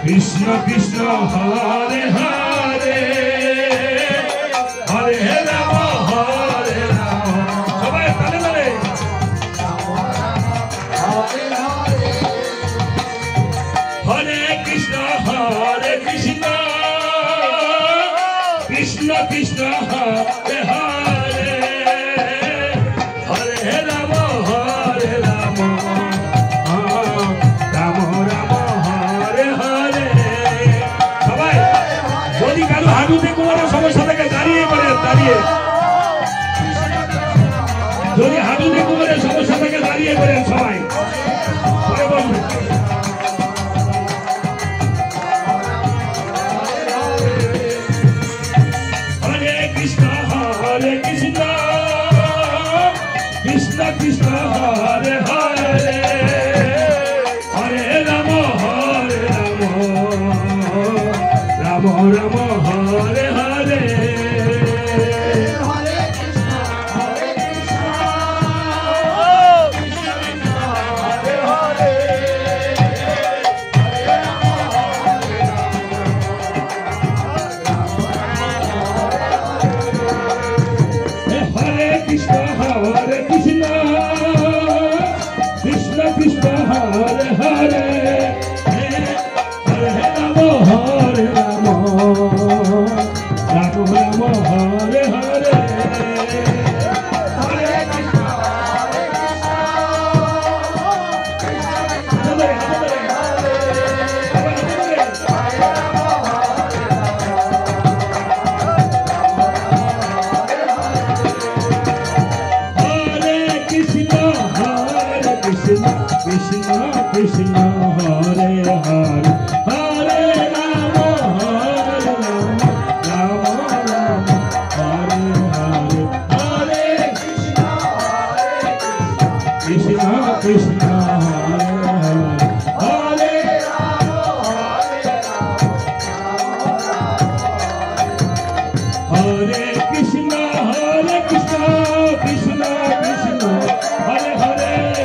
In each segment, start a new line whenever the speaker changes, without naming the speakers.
কৃষ্ণ কৃষ্ণ হরে হরে হরে রাম হরে রাম সবাই তালে তালে হরে কৃষ্ণ কৃষ্ণ কৃষ্ণ হরে হরে হরে রাম রাম রাম হরে হরে সবাই যদি কারো হাঁটুতে কোনো সমস্যা থাকে দাঁড়িয়ে করে দাঁড়িয়ে যদি হাঁটুতে কোমরের সমস্যা থাকে দাঁড়িয়ে করেন সবাই পরে বলবেন Krishna Krishna Hare Hare Hare Ram Ram Ram Hare Hare Krishna Hare Hare Hare Rama Rama Rama Hare Hare Hare Krishna Krishna Hare Hare Hare Hare Krishna Krishna Krishna Hare Hare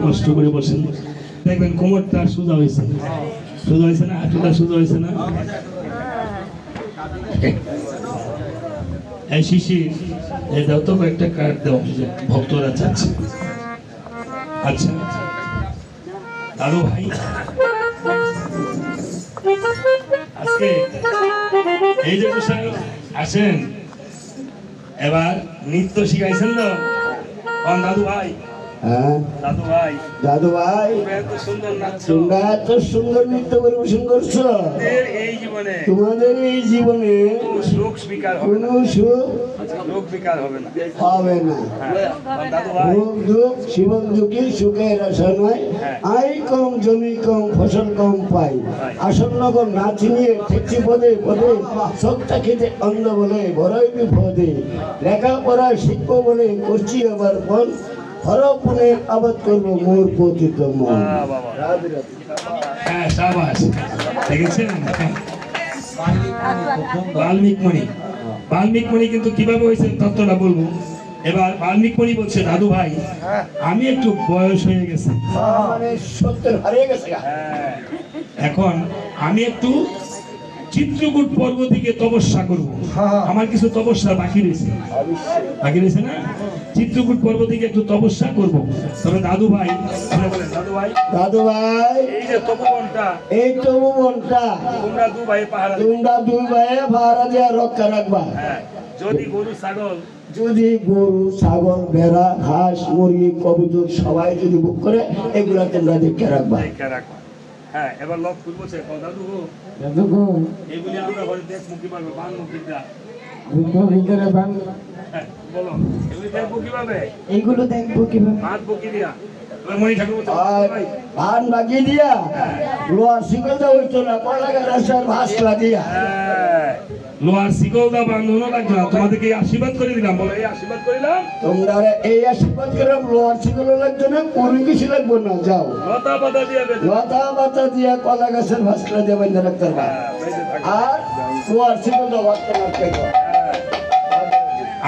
কষ্ট করে বসেন দেখবেন কোমরটা সোজা হয়েছে না হাঁটুটা সোজা হয়েছে না এই শিশি এই দাও তো একটা কার্ড দাও ভক্তরা চাচ্ছে আচ্ছা দাদু ভাই আজকে এই যে আসেন এবার নৃত্য শিখাইছেন তো দাদু ভাই দাদু ভাই তোমরা এত সুন্দর নৃত্য পরিবেশন করছো তোমাদের এই জীবনে কোনো হবে না জীবন দুঃখী সুখের আশা নয় আয় কম জমি কম ফসল কম পাই আসন্ন কম না চিনিয়ে ঠেকছি পদে পদে চোখটা খেতে অন্ধ বলে বড়ই বিপদে লেখাপড়া শিখবো বলে করছি আবার ফল হরপুনে আবাদ করবো মোর পতিত মন। হ্যাঁ সাবাস দেখেছেন
বাল্মীকমণি। বাল্মীকমণি কিন্তু কিভাবে হয়েছে তত্ত্বটা বলবো। এবার বাল্মীকমণি বলছে, দাদু ভাই আমি একটু বয়স হয়ে গেছে,
মানে 70 হারিয়ে গেছে।
এখন আমি একটু চিত্রকূট পর্বতে গিয়ে তপস্যা করবো। আমার কিছু তপস্যা বাকি রয়েছে, বাকি রয়েছে না? চিত্রকূট পর্বতে গিয়ে একটু তপস্যা করবো। তবে দাদু ভাই, বলেন দাদু ভাই,
দাদু ভাই
এই যে তপবনটা,
এই তপবনটা
তোমরা দুই ভাই পাহারা
দিয়ে রক্ষা রাখবা।
যদি গরু ছাগল,
যদি গরু ছাগল ভেড়া হাঁস মুরগি কবুতর সবাই যদি বুক করে এগুলা তোমরা দেখে রাখবা।
হ্যাঁ এবার লোক খুলবো সে দাদু গো, এগুলি আমরা ঘরে দেখবো কিভাবে? বান মুখিটা বলো, এগুলি দেখবো কিভাবে?
এইগুলো দেখবো কিভাবে?
হাত বকি দিয়া মণি ঠাকুর
ভান বাগিয়ে দিয়া লোহার শিকল দেওয়া হইতো না, কলা গাছের ভাসলা দিয়া।
লোহার শিকল দা বাঁধানো লাগবে না, তোমাদেরকে আশীর্বাদ করে দিলাম। বলো এই আশীর্বাদ করিলাম,
তোমরা এই আশীর্বাদ করলাম। লোহার শিকল লাগতো না, কোনো কিছু লাগবো না। যাও
লতা পাতা দিয়া,
লতা পাতা দিয়া কলা গাছের ভাসলা দিয়ে বাঁধা রাখতে পারবা। আর লোহার শিকল দেওয়া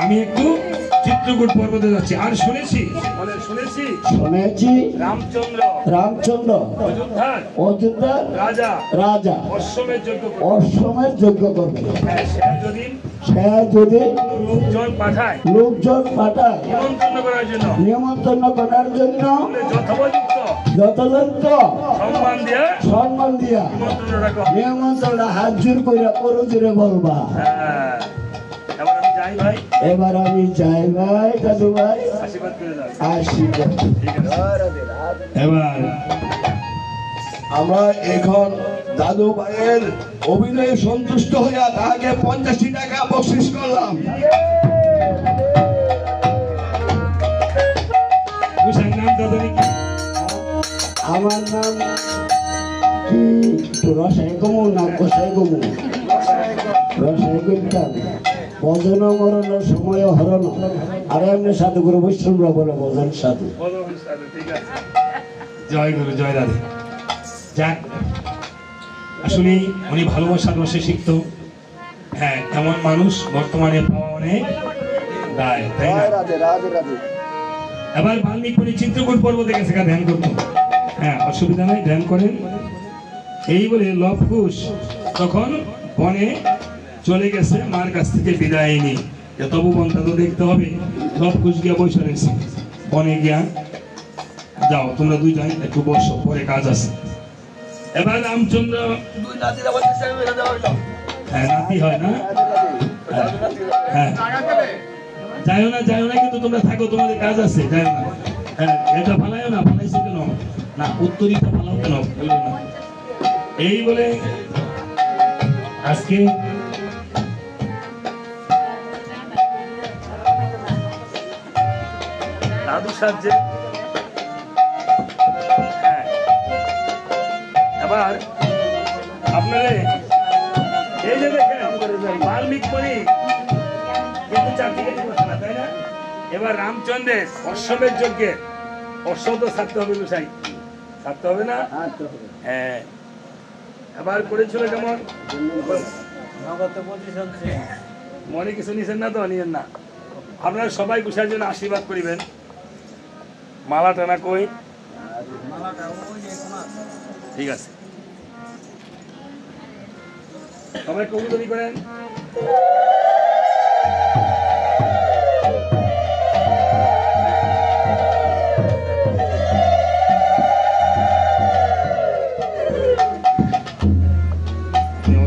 আমি একটু চিত্রকূট পর্বতে যাচ্ছি। আর শুনেছি শুনেছি রামচন্দ্র অযোধ্যার রাজা অশ্বমের যজ্ঞ করবে। সে যদি লোকজন পাঠায় নিমন্ত্রণ করার জন্য যথাযথ সম্মান দিয়া নিমন্ত্রণটা হাত জোর করে জোরে বলবা। এবার আমি যাই ভাই, দাদু ভাই আশীর্বাদ। এবার
আমরা এখন দাদু ভাইয়ের অভিনয়ে সন্তুষ্ট হইয়া তাকে 50 টাকা বকশিস করলাম।
আমার নাম কি? রসাই গমু না কষাই গমু? রসাই গমতাম। ভজন মরণের সময় হরণ। আর এমনি সাধু গুরু বৈষ্ণবরা বলে ভজন সাধু।
জয় গুরু, জয় দাদু। যাক, আসলে উনি ভালোবাসার রসে শিখতো। হ্যাঁ, এমন মানুষ বর্তমানে পাওয়া অনেক দায়, তাই না? এবার বাল্মীকি চিত্রকূট পর্বতে গেছে ধ্যান করতো। হ্যাঁ, অসুবিধা নাই, ধ্যান করেন। এই বলে লবকুশ তখন বনে চলে গেছে মার কাছ থেকে বিদায় নিয়ে। তপবনটা তো দেখতে হবে। লবকুশ গিয়া বসে রয়েছে বনে গিয়া। যাও তোমরা দুইজন একটু বসো, পরে কাজ আছে। এবার রামচন্দ্র, হ্যাঁ নাতি হয় না? হ্যাঁ যাইও না কিন্তু তোমরা থাকো, তোমাদের কাজ আছে, যাইও না। হ্যাঁ এটা ফালাইও না, ফালাইছে কেন না? উত্তরীটা ফালাও কেন? এই বলে আজকে দাদু সাহায্যে। হ্যাঁ এবার আপনারা এই যে দেখেন বাল্মীকি কিন্তু চারদিকে না, তাই না? এবার রামচন্দ্রের অশ্বমের যজ্ঞে অশ্ব তো ছাড়তে হবে, গোসাই ছাড়তে হবে না? হ্যাঁ এবার করেছিল কেমন? মনে কিছু নিছেন না তো? নিয়েন না। আপনারা সবাই গোসাইয়ের জন্য আশীর্বাদ করিবেন। মালা টানা কই? ঠিক আছে, সবাই কবুতরি করেন।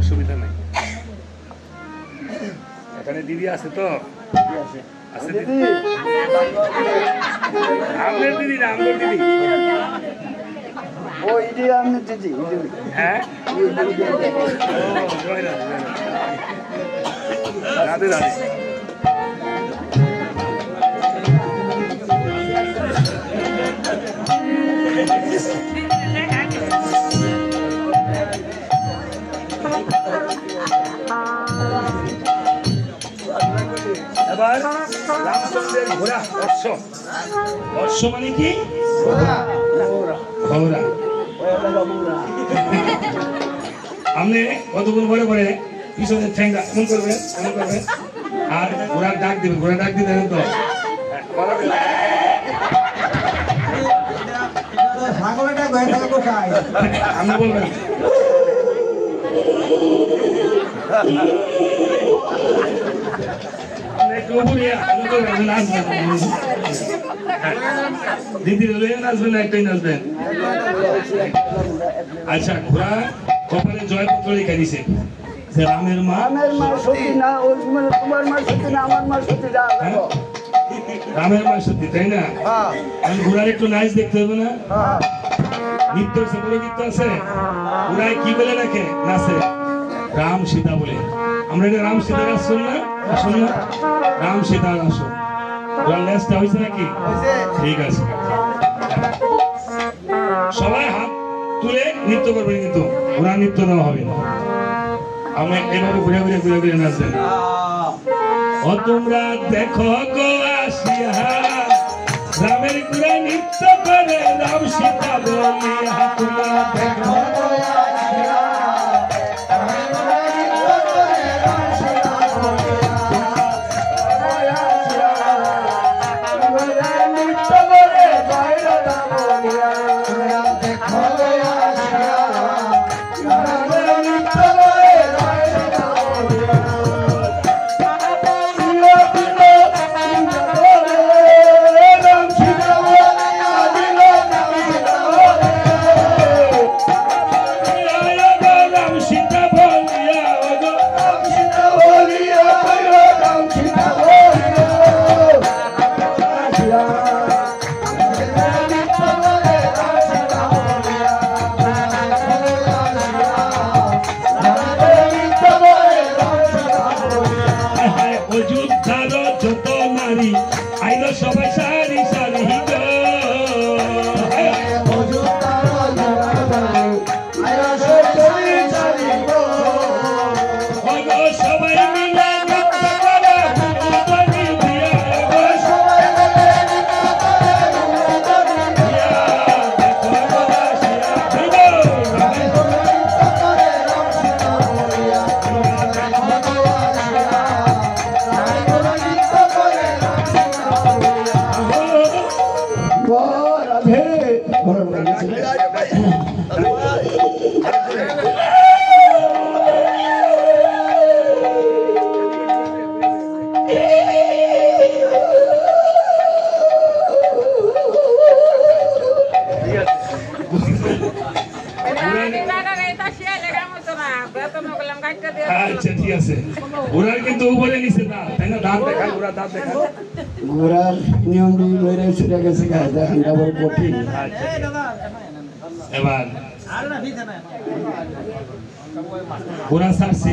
অসুবিধা নাই, এখানে দিদি আছে তো? আছে দিদি? আপনার দিদি না আমার দিদি? হ্যাঁ রাধে রাধে। এবার রামচন্দ্রের ঘোড়া অশ্ব। অশ্ব মানে কি? ঘোড়া। আপনি কতক্ষণ পরে পরে পিছনে ঠেঙ্গা এমন করবেন আর ঘোড়ার ডাক দিবেন, ঘোড়া ডাক দিবেন তো আপনি বলবেন একটু উপরে নাচবেন, দিদি নাচবেন না একটাই নাচবেন। আচ্ছা, ঘোড়া কপালে জয়পত্র রেখে দিছে যে রামের মা
সত্যি না, ওই মানে তোমার মা সত্যি না, আমার মা সত্যি না।
রামের মা সত্যি, তাই না? আমি ঘোড়ার একটু নাচ দেখতে হবে না? নৃত্য আছে, বড় নৃত্য আছে। ঘোড়ায় কি বলে রাখে নাচে? রাম সীতা বলে। আমরা এটা রাম সীতার আসন না, আসন না, রাম সীতার আসন। ঘোড়ার লেজটা হয়েছে নাকি? ঠিক আছে, সবাই হাত তুলে নৃত্য করবেন, কিন্তু ঘোড়া নৃত্য দেওয়া হবে না। আমি এভাবে ঘুরে ঘুরে ঘুরে ঘুরে নাচবেন। ও তোমরা দেখো গো আসিয়া রামের ঘোড়া নৃত্য করে রাম সীতা বলিয়া। তোমরা দেখো গো আসিয়া রামের ঘোড়া নৃত্য করে রাম সীতা বলিয়া। নৃত্য করে জয় রাম বলিয়া। তোমরা দেখো গো আসিয়া রামের নৃত্য করে জয় রাম বলিয়া। সবাই সারি সারি সবাই মিলে আচ্ছা ঠিক আছে। ঘোড়ার কিন্তু উপরে নিচে দাঁত, তাই না? দাঁত দেখা, ঘোড়ার দাঁত দেখা।
ঘোড়ার নিয়ম মেরে ছুটে গেছে, দেখেন ডাবল কঠিন।
এবার ঘোড়া ছাড়ছে,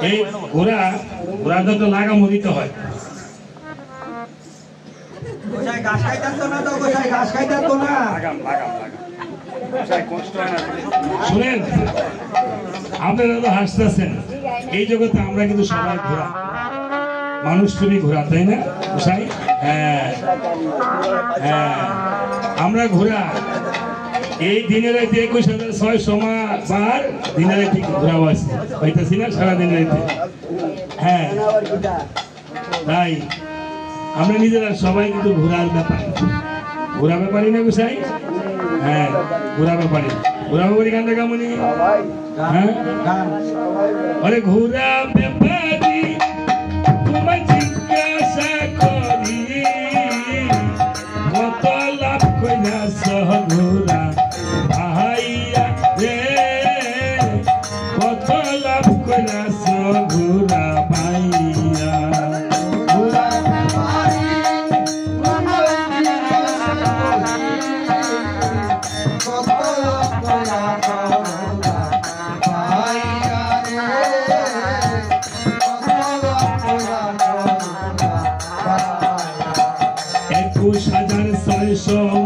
এই ঘোড়ার তো লাগামও দিতে হয়। শুনেন, আপনারা তো হাসতেছেন, এই জগতে আমরা কিন্তু সবাই ঘোড়া, মানুষ তুমি ঘোড়া, তাই না গোসাই? হ্যাঁ হ্যাঁ, আমরা ঘোড়া। এই দিনের রাইতে 21,600 বার দিনের রাইতে ঘোরা বাসি পাইতেছি না সারা দিনের রাইতে। হ্যাঁ, তাই আমরা নিজেরা সবাই কিন্তু ঘোরার ব্যাপারী, ঘোরা ব্যাপারী না গোসাই? হ্যাঁ, ঘোরা ব্যাপারী। ঘোরা ব্যাপারী গানটা কেমনই? হ্যাঁ, আরে ঘোরা ব্যাপারী তোমায় জিজ্ঞাসা করি কত লাভ কইলাস ঘোরা ভাইয়া রে, কত লাভ কইলাস ঘোরা ভাইয়া।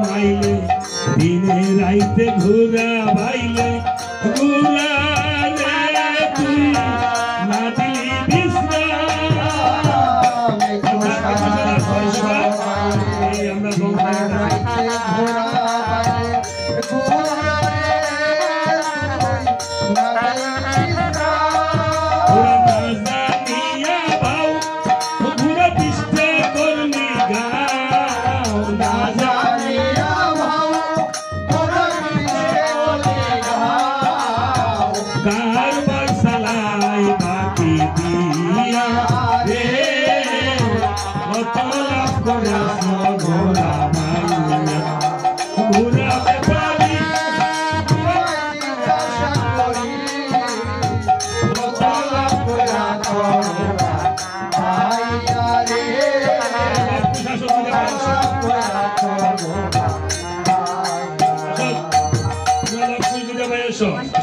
মাইলে দিনে রাইতে ঘোরা বাইলে, ঘোরা রে তুই না দিলি বিশ্রাম। আমরা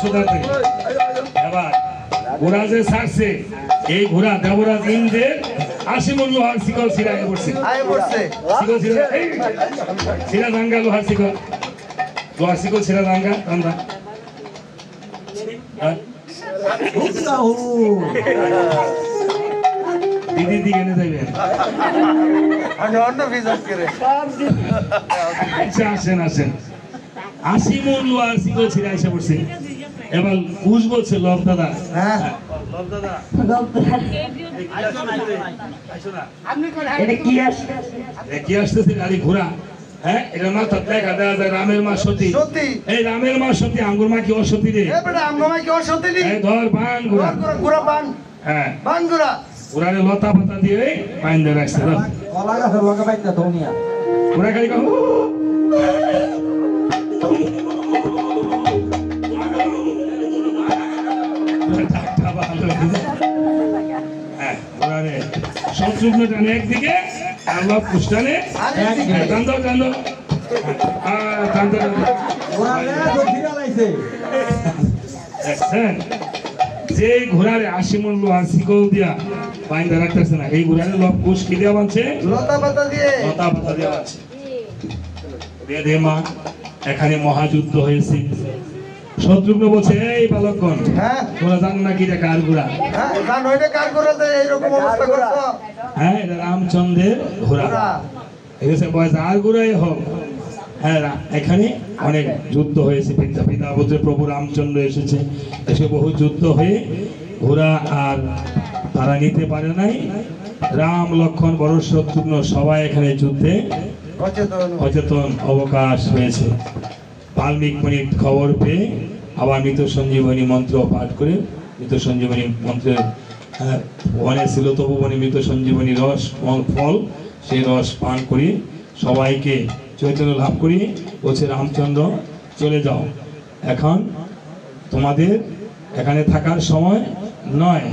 ঘুরাতে পারি এবার ঘোড়া যে ছাড়ছে এই ঘোড়া দেবরাজ ইন্দ্রের আশিমন লোহার শিকল ছিঁড়াকে পড়ছে শিকল ছিঁড়া দাঙ্গা লোহার শিকল ছিঁড়া দাঙ্গা দান্দা দিদির দিকে এনে যাইবেন আচ্ছা আসেন আসেন 80 মন লোহার শিকল ছিঁড়া এসে পড়ছে এবার কুশ বলছে লব দাদা কি আসতেছে গাড়ি ঘোড়া হ্যাঁ এটা মাথা দেখা দেওয়া যায় রামের মা সতী এই রামের মা সতী আঙ্গুর মা কি অসতী রে ধর বান ঘোড়া হ্যাঁ ঘোড়ারে লতা পাতা দিয়ে পাইন দিয়ে রাখছে ঘোড়া গাড়ি শত্রুঘ্ন টানে একদিকে আর লব কুশ টানে যে ঘোড়ারে 80 মন লোহার শিকল দিয়া বাইন্দা রাখতেছে না এই ঘোড়ারে লব কুশ কি দিয়া বানছে লতা পাতা দিয়ে বানছে দে মা এখানে মহাযুদ্ধ হয়েছে শত্রুঘ্ন বলছে এই বালকগণ তোরা জানো না কি এটা কার ঘোড়া হ্যাঁ এটা রামচন্দ্রের ঘোড়া যার ঘোড়াই হোক হ্যাঁ এখানে অনেক যুদ্ধ হয়েছে পিতা পুত্রের প্রভু রামচন্দ্র এসেছে এসে বহু যুদ্ধ হয়ে ঘোড়া আর তারা নিতে পারে নাই রাম লক্ষ্মণ বড় শত্রুঘ্ন সবাই এখানে যুদ্ধে অচেতন অবকাশ হয়েছে বাল্মীকি মুনি খবর পেয়ে আবার মৃত সঞ্জীবনী মন্ত্র পাঠ করে মৃত সঞ্জীবনী মন্ত্রের বনে ছিল তবু বনে মৃত সঞ্জীবনী রস ফল সেই রস পান করি সবাইকে চৈতন্য লাভ করি বলছে রামচন্দ্র চলে যাও এখন তোমাদের এখানে থাকার সময় নয়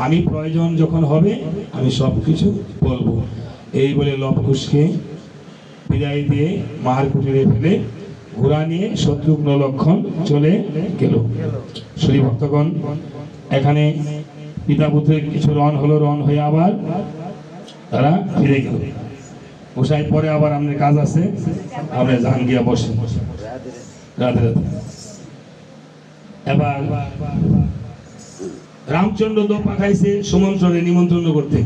আমি প্রয়োজন যখন হবে আমি সব কিছু বলবো এই বলে লব কুশকে বিদায় দিয়ে মার কুটিরে ফেলে ঘোড়া নিয়ে শত্রুঘ্ন লক্ষণ চলে গেল শ্রী ভক্তগণ এখানে পিতা পুত্রের কিছু রণ হলো রণ হয়ে আবার তারা ফিরে গেল গোসাই পরে আবার আমাদের কাজ আছে আমরা জান গিয়া বসে রাধে রাধে এবার রামচন্দ্র তো পাঠাইছে সুমন্ত্ররে নিমন্ত্রণ করতে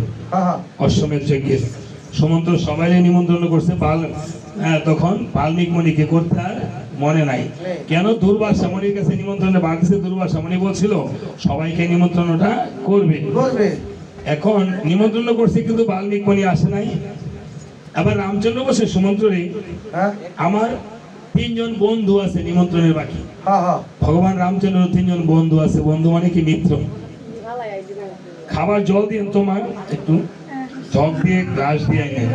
অশ্বমেধ যজ্ঞের সুমন্ত্র সবাই নিমন্ত্রণ করছে তখন বাল্মীকি মুনিকে করতে আর মনে নাই কেন দুর্বাসা মুনির কাছে নিমন্ত্রণে বাড়তেছে দুর্বাসা মুনি বলছিল সবাইকে নিমন্ত্রণটা করবে এখন নিমন্ত্রণ করছে কিন্তু বাল্মীকি মুনি আসে নাই আবার রামচন্দ্র বসে সুমন্ত্রে আমার 3 জন বন্ধু আছে নিমন্ত্রণের বাকি ভগবান রামচন্দ্র 3 জন বন্ধু আছে বন্ধু মানে কি মিত্র খাবার জল দিয়ে তোমার একটু জগ দিয়ে গ্লাস দিয়ে নেয়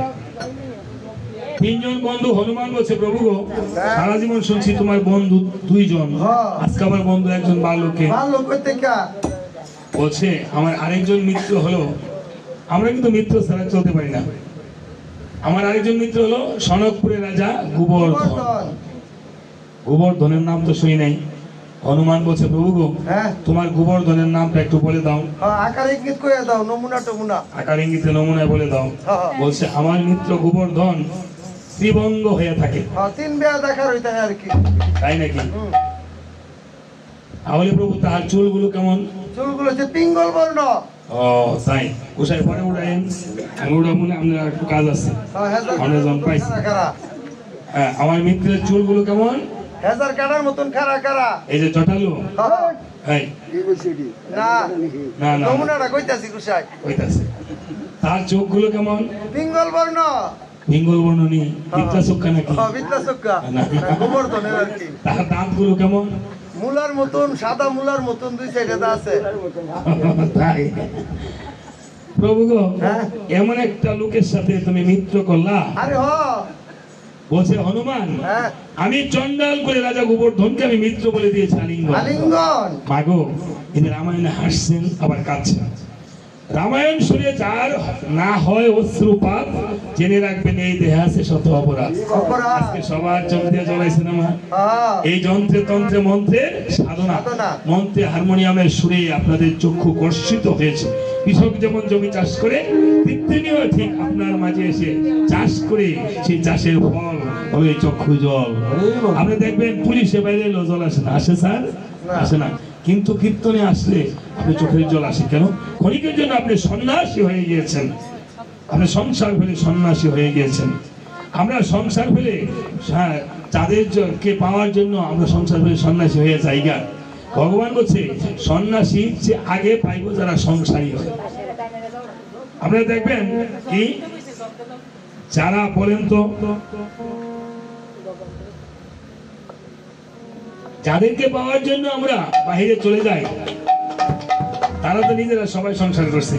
3 জন বন্ধু হনুমান বলছে প্রভু গো সারা জীবন শুনছি তোমার বন্ধু 2 জন আজকে আবার বন্ধু একজন বালকে বলছে আমার আরেকজন মিত্র হলো আমরা কিন্তু মিত্র ছাড়া চলতে পারি না আমার আরেকজন মিত্র হলো সনকপুরের রাজা গোবর্ধন গোবর্ধনের নাম তো শুনি নাই হনুমান বলছে প্রভু গো তোমার গোবর্ধনের নামটা একটু বলে দাও
আকার ইঙ্গিত করে দাও নমুনা
আকার ইঙ্গিতে নমুনা বলে দাও বলছে আমার মিত্র গোবর্ধন ত্রিভঙ্গ হয়ে থাকে
3 বেয়া দেখার হইতা আর কি
তাই নাকি তাহলে প্রভু তার চুলগুলো কেমন
চুলগুলো হচ্ছে পিঙ্গল বর্ণ
ও তাই কোথায় পরে উড়াইন আমি উড়াবো না আপনার একটু কাজ আছে অনেকজন পাইছি হ্যাঁ আমার মিত্রের চুলগুলো কেমন
হেজার কাটার মতন খাড়া
এই যে জটালো হ্যাঁ
না
না না
নমুনাটা কইতাছি কুশাই
কইতাছে তার চোখগুলো কেমন
পিঙ্গল বর্ণ
পিঙ্গল বর্ণ নেই বিদ্যা চোখা নাকি
বিদ্যা চোখা গোবর্ধনের আর কি
তার দাঁতগুলো কেমন
মুলার মতন সাদা মুলার মতন 2 সাইডে আছে
তাই প্রভু গো,
হ্যাঁ।
এমন একটা লোকের সাথে তুমি মিত্র করলা।
আরে হ
বলছে হনুমান,
হ্যাঁ
আমি চন্ডাল করে রাজা গোবর্ধনকে আমি মিত্র বলে দিয়েছি আলিঙ্গন।
আলিঙ্গন
মাগো, তিনি রামায়ণে হাসছেন আবার কাঁদছেন। রামায়ণ শুনে যার না হয় অশ্রুপাত, জেনে রাখবেন এই দেহে আছে শত অপরাধ।
অপরাধ
আজকে সবার চোখ দিয়ে জ্বলাইছে না মা?
হ্যাঁ
এই যন্ত্রে তন্ত্রে মন্ত্রের সাধনা,
সাধনা।
মন্ত্রে হারমোনিয়ামের সুরে আপনাদের চক্ষু কর্ষিত হয়েছে। কৃষক যেমন জমি চাষ করে, তিনিও ঠিক আপনার মাঝে এসে চাষ করে সেই চাষের ফল হলো এই চক্ষু জল। আপনি দেখবেন পুলিশে বাইরে এলো জল আসে না, আসে স্যার? আসে না। কিন্তু কীর্তনে আসলে আপনি চোখের জল আসে কেন? ক্ষণিকের জন্য আপনি সন্ন্যাসী হয়ে গিয়েছেন, আপনি সংসার ফেলে সন্ন্যাসী হয়ে গিয়েছেন। আমরা সংসার ফেলে তাদেরকে পাওয়ার জন্য আমরা সংসার ফেলে সন্ন্যাসী হয়ে যাইগা। ভগবান বলছে সন্ন্যাসী যে আগে পাইব যারা সংসারী হয়। আপনারা দেখবেন কি যারা বলেন তো, যাদেরকে পাওয়ার জন্য আমরা বাহিরে চলে যাই, তারা তো নিজেরা সবাই সংসার করছে।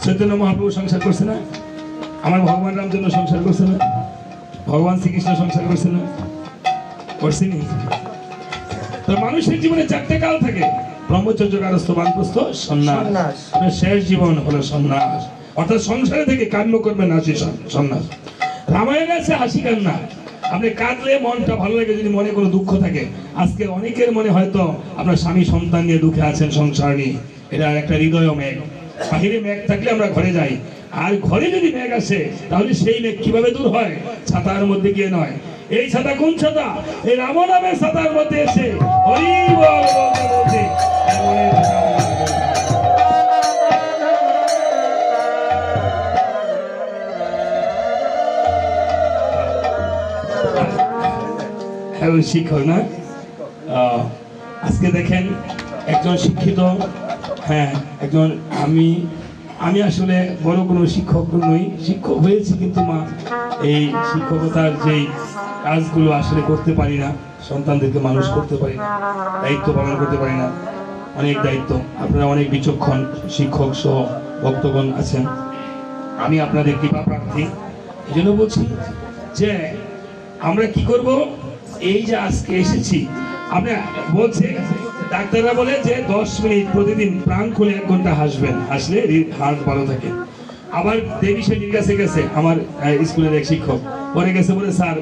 চৈতন্য মহাপ্রভু সংসার করছে না? আমার ভগবান রামচন্দ্র সংসার করছে না? ভগবান শ্রীকৃষ্ণ সংসার করছে না? করছেনি? তো মানুষের জীবনে চারটে কাল থাকে: ব্রহ্মচর্য, গারস্থ, বানপ্রস্থ, সন্ন্যাস।
সন্ন্যাস।
আপনার শেষ জীবন হলো সন্ন্যাস, অর্থাৎ সংসারে থেকে কার্ম করবেন হাসি সন্ন্যাস। রামায়ণে আছে হাসি কান্না। আপনি কাঁদলে মনটা ভালো লাগে যদি মনে কোনো দুঃখ থাকে। আজকে অনেকের মনে হয়তো আপনার স্বামী সন্তান নিয়ে দুঃখে আছেন, সংসার নিয়ে। এটা একটা হৃদয় মেঘ। বাহিরে মেঘ থাকলে আমরা ঘরে যাই, আর ঘরে যদি মেঘ আসে তাহলে সেই মেঘ কিভাবে দূর হয়? ছাতার মধ্যে গিয়ে নয়। এই ছাতা কোন ছাতা? এই রাম নামের ছাতার মধ্যে এসে হরি বল বলতে বলতে শিক্ষক না? আজকে দেখেন একজন শিক্ষিত, হ্যাঁ একজন, আমি আসলে বড় কোনো শিক্ষক নই, শিক্ষক হয়েছি কিন্তু মা এই শিক্ষকতার যেই কাজগুলো আসলে করতে পারি না, সন্তানদেরকে মানুষ করতে পারি না, দায়িত্ব পালন করতে পারি না। অনেক দায়িত্ব, আপনারা অনেক বিচক্ষণ শিক্ষক সহ ভক্তগণ আছেন, আমি আপনাদের কৃপা প্রার্থী। এই জন্য বলছি যে আমরা কি করব, এই যে আজকে এসেছি, আপনি বলছে ডাক্তাররা বলে যে 10 মিনিট প্রতিদিন প্রাণ খুলে 1 ঘন্টা হাসবেন, হাসলে হার্ট ভালো থাকে। আবার দেবী সেটির কাছে গেছে আমার স্কুলের এক শিক্ষক, পরে গেছে বলে স্যার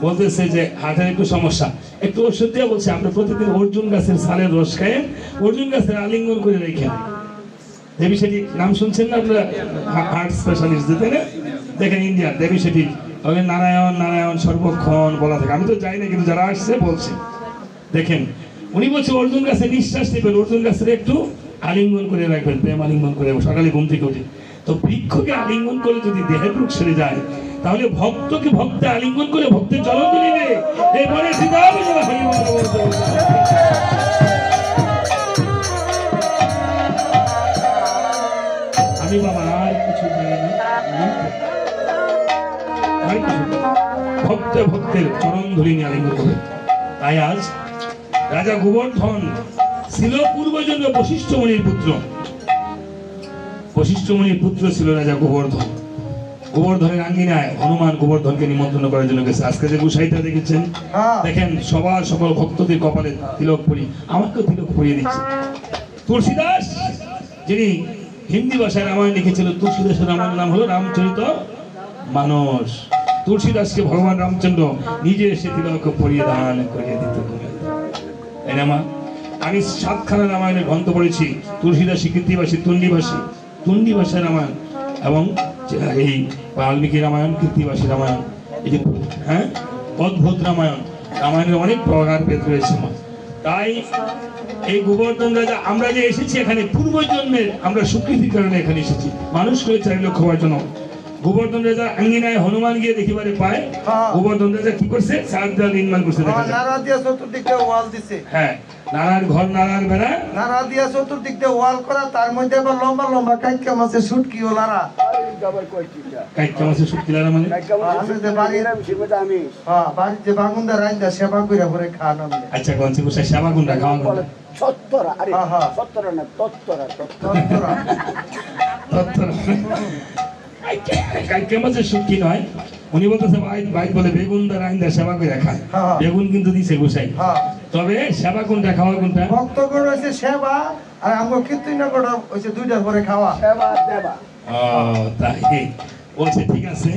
বলতেছে যে হার্টের একটু সমস্যা, একটু ওষুধ দিয়ে বলছে আপনি প্রতিদিন অর্জুন গাছের ছালের রস খায়েন, অর্জুন গাছের আলিঙ্গন করে রেখেন। দেবী সেটি নাম শুনছেন না আপনারা? হার্ট স্পেশালিস্ট যেতে না, দেখেন ইন্ডিয়ার দেবী সেটি নারায়ণ নারায়ণ সর্বক্ষণ বলা থাকে। আমি তো যাই না, কিন্তু যারা আসছে বলছে। দেখেন উনি বলছে অর্জুন গাছে নিঃশ্বাস নেবেন, অর্জুন গাছের একটু আলিঙ্গন করে রাখবেন, প্রেম আলিঙ্গন করে সকালে ঘুম থেকে উঠে। তো বৃক্ষকে আলিঙ্গন করে যদি দেহের রোগ সেরে যায়, তাহলে ভক্তকে ভক্তে আলিঙ্গন করে ভক্তের চরণ দিলে এরপরে আমি বাবা আর কিছু ভক্তে ভক্তের চরণ ধরে নিয়ে আলিঙ্গন করে। তাই আজ রাজা গোবর্ধন ছিল পূর্বজন্ম বশিষ্ঠ মুনির পুত্র। বশিষ্ঠ মুনির পুত্র ছিল রাজা গোবর্ধন। গোবর্ধনের আঙ্গিনায় হনুমান গোবর্ধনকে নিমন্ত্রণ করার জন্য গেছে। আজকে যে গুসাইটা দেখেছেন, দেখেন সবার সকল ভক্তদের কপালে তিলক পরি, আমাকেও তিলক পরিয়ে দিচ্ছে। তুলসীদাস যিনি হিন্দি ভাষায় রামায়ণ লিখেছিল, তুলসীদাসের রামায়ণের নাম হলো রামচরিত মানস। তুলসীদাসকে ভগবান রামচন্দ্র নিজে এসে তিলক পরিয়ে দান করিয়ে দিত। আমি 7খানা রামায়ণের গ্রন্থ পড়েছি, তুলসীদাসী, কীর্তিবাসী, তুন্ডি ভাষায় রামায়ণ, এবং এই বাল্মীকি রামায়ণ, কীর্তিবাসী রামায়ণ, এই যে হ্যাঁ অদ্ভুত রামায়ণ, রামায়ণের অনেক প্রকার ভেদ রয়েছে। তাই এই গোবর্ধন রাজা, আমরা যে এসেছি এখানে পূর্বজন্মের আমরা স্বীকৃতির কারণে এখানে এসেছি, মানুষ করে 4 লক্ষ হওয়ার জন্য। গোবর্ধন রাজা আঙ্গিনায় হনুমান গিয়ে দেখিবারে পায়, গোবর্ধন রাজা কি করছে, 4 দেওয়াল নির্মাণ করছে। দেখা যায়
নারা দিয়া চতুর্দিক দিয়ে ওয়াল দিছে।
হ্যাঁ, নারার ঘর, নারার বেড়া,
নারা দিয়া চতুর্দিক দিয়ে ওয়াল করা, তার মধ্যে আবার লম্বা লম্বা কাইকা মাছের শুটকি ও নারা।
কাইকা মাছের শুটকি লারা মানে
বাড়ির যে বাগুনদা রাইন্দা সেবা করে পরে খান আমি
আচ্ছা গঞ্চে বসে সেবা গুন্ডা খাওয়া গুন্ডা
ছত্তরা আরে
হ্যাঁ, হ্যাঁ।
ছত্তরা না তত্তরা
তত্তরা।
কাইকা মাছের শুটকি নয় উনি বলতেছে ভাই বলে বেগুন দা রাইন্দা সেবা করে খায়
হ্যাঁ।
বেগুন কিন্তু দিছে গোসাই
হ্যাঁ
তবে সেবা কোনটা খাওয়া কোনটা
ভক্তগণ হয়েছে সেবা আর আমগো কীর্তনগর হয়েছে দুইটার পরে খাওয়া
সেবা দেবা
ও তাই বলছে ঠিক আছে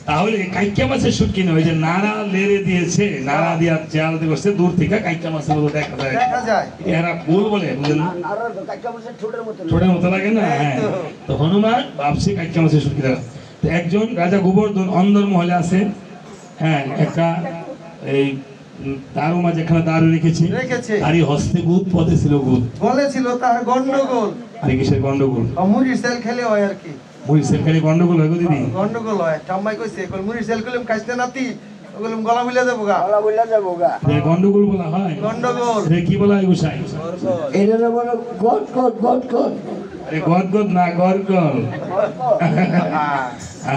তাহলে কাইকা মাছের শুটকি নয় ওই যে নাড়া লেড়ে দিয়েছে নাড়া দিয়া চাল দিয়ে দূর থেকে কাইকা মাছের মতো দেখা যায়
দেখা যায়
এরা ভুল বলে বুঝলেন না
নারার কাকা বসে ঠোঁটের মতো
ছোটের মতো লাগে না হ্যাঁ তো হনুমান ভাবছে কাইকা মাছের শুটকি দেওয়া তো একজন রাজা গোবর্ধন অন্দর মহলে আছে হ্যাঁ একটা এই দারু মাঝে এখানে দারু রেখেছে
রেখেছে।
তারই হস্তে গুদ পদে ছিল গুদ
বলেছিল তার গন্ডগোল
আর কিসের গন্ডগোল
মুড়ির সেল খেলে হয় আর কি
মরিচের খালি গন্ডগোল হয় গো দিদি
গন্ডগোল হয় ঠাম্মাই কইছে কল মুড়ির সেল কইলাম খাইতে নাতি ওগুলো গলা মিলে দেবো গা
গলা বইলা যাবো গা
এ গন্ডগোল বলা হয়
গন্ডগোল
এ কি বলা হয় গোসাই
এটা বলো গট গট গট গট
আরে গদ গদ না গরগল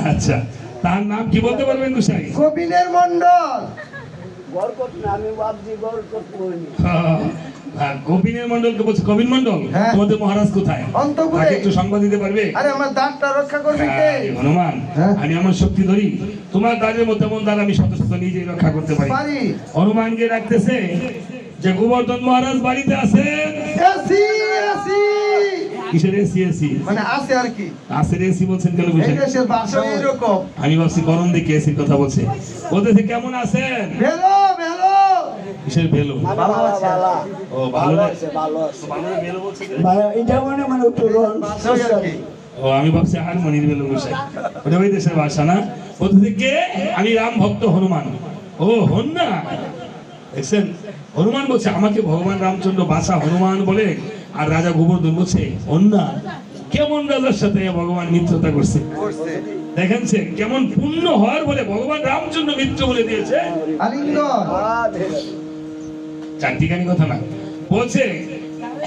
আচ্ছা তার নাম কি বলতে পারবেন গোসাই
কবিনের মন্ডল
গট গট না আমি ভাবছি গট গট করিনি
গোবিনের মন্ডলকে বলছে কবিন মন্ডল
হ্যাঁ।
তোমাদের মহারাজ কোথায়
অন্তপুরে।
তাকে একটু সংবাদ দিতে পারবে
আরে আমার দাঁতটা রক্ষা করবে কে
হনুমান
হ্যাঁ।
আমি আমার শক্তি ধরি তোমার দাঁড়ের মধ্যে এমন দাঁড় আমি শত শত নিজেই রক্ষা করতে পারি
পারি
হনুমানকে রাখতেছে যে গোবর্ধন মহারাজ বাড়িতে আছেন
এসি এসি
কিসের এসি এসি
মানে আছে আর কি
আসের এসি বলছেন কেন
এই
বুঝেন
দেশের ভাষা এরকম
আমি ভাবছি গরম দেখে এসির কথা বলছে বলতেছে কেমন আছেন
ভেলো ভেলো
কিসের ভেলো
ভালো আছে।
ও ভালো না?
ভালো আছে
ভেলো বলছে যে?
ভাই এটা মানে একটু
ভাষাই আর কি
ও আমি ভাবছি হারমোনির ভেলো বসে ওটা ওই দেশের ভাষা না বলতেছে কে আমি রাম ভক্ত হনুমান ও হন না দেখছেন হনুমান বলছে আমাকে ভগবান রামচন্দ্র ভাষা হনুমান বলে আর রাজা গোবর্ধন বলছে অন্যা কেমন রাজার সাথে ভগবান মিত্রতা করছে
করছে
দেখেন সে কেমন পূর্ণ হওয়ার বলে ভগবান রামচন্দ্র মিত্র বলে দিয়েছে
আলিঙ্গন
চারটিখানি কথা না বলছে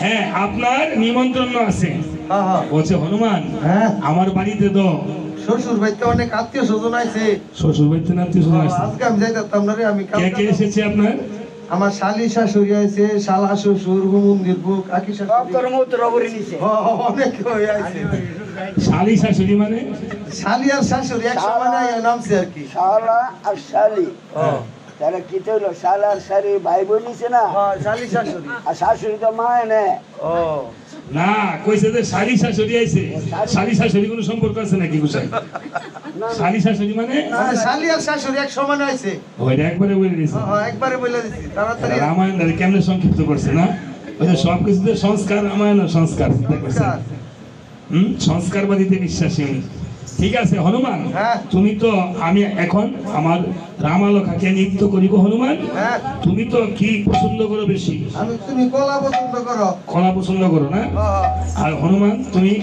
হ্যাঁ আপনার নিমন্ত্রণ আছে
হ্যাঁ হ্যাঁ
বলছে হনুমান
হ্যাঁ
আমার বাড়িতে তো
শ্বশুর বাড়িতে অনেক আত্মীয় স্বজন আছে
শ্বশুর বাড়িতে না আত্মীয় স্বজন আসছে
আজকে আমি যাইতাম না রে আমি
কে কে এসেছে আপনার
আমার শালি শাশুড়ি আছে শালা শ্বশুর হুমুন্দির বুক আকি
সব
শাশুড়ি
তোর মতো রবরি নিছে
অনেক হয়ে আছে
শালি শাশুড়ি মানে
শালি আর শাশুড়ি এক সময় নাই নামছে আর কি
শালা আর শালি
ও
তারা কি হইলো শালা আর শালি ভাই বোন নিছে না
হ্যাঁ শালি শাশুড়ি
আর শাশুড়ি তো মায় নে
ও
না কইছে যে শালি শাশুড়ি আইছে শালি শাশুড়ি কোনো সম্পর্ক আছে নাকি গোসাই শালি শাশুড়ি মানে
মানে শালি আর শাশুড়ি এক সমান আছে
ওইটা একবারে বলে দিয়েছে
হ্যাঁ একবারে বলে দিছি তাড়াতাড়ি
রামায়ণ ধরে কেমনে সংক্ষিপ্ত করছে না ওই যে সব কিছুতে সংস্কার রামায়ণ সংস্কার চিন্তা করছে সংস্কারবাদীতে বিশ্বাসী উনি। ঠিক আছে হনুমান
হ্যাঁ।
তুমি তো আমি এখন আমার রামালখাকে নৃত্য করিব হনুমান
হ্যাঁ
তুমি তো কি পছন্দ করো বেশি
আমি তুমি কলা পছন্দ করো
কলা পছন্দ করো না
হ্যাঁ
আর হনুমান তুমি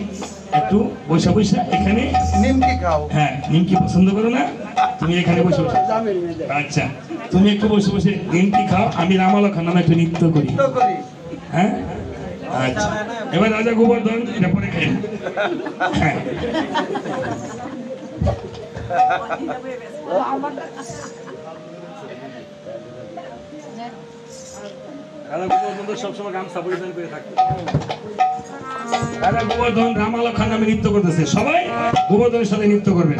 একটু বসে বসে এখানে
নিমকি খাও
হ্যাঁ নিমকি পছন্দ করো না তুমি এখানে বসে বসে আচ্ছা তুমি একটু বসে বসে নিমকি খাও আমি রামালখা নামে একটু নৃত্য করি
তো করি
হ্যাঁ আচ্ছা এবার রাজা গোবর্ধন এটা পরে খাই হ্যাঁ রাজা গোবর্ধন তো সবসময় গামছা পরিধান করে থাকতো রাজা গোবর্ধন রামালখার নামে নৃত্য করতেছে সবাই গোবর্ধনের সাথে নৃত্য করবে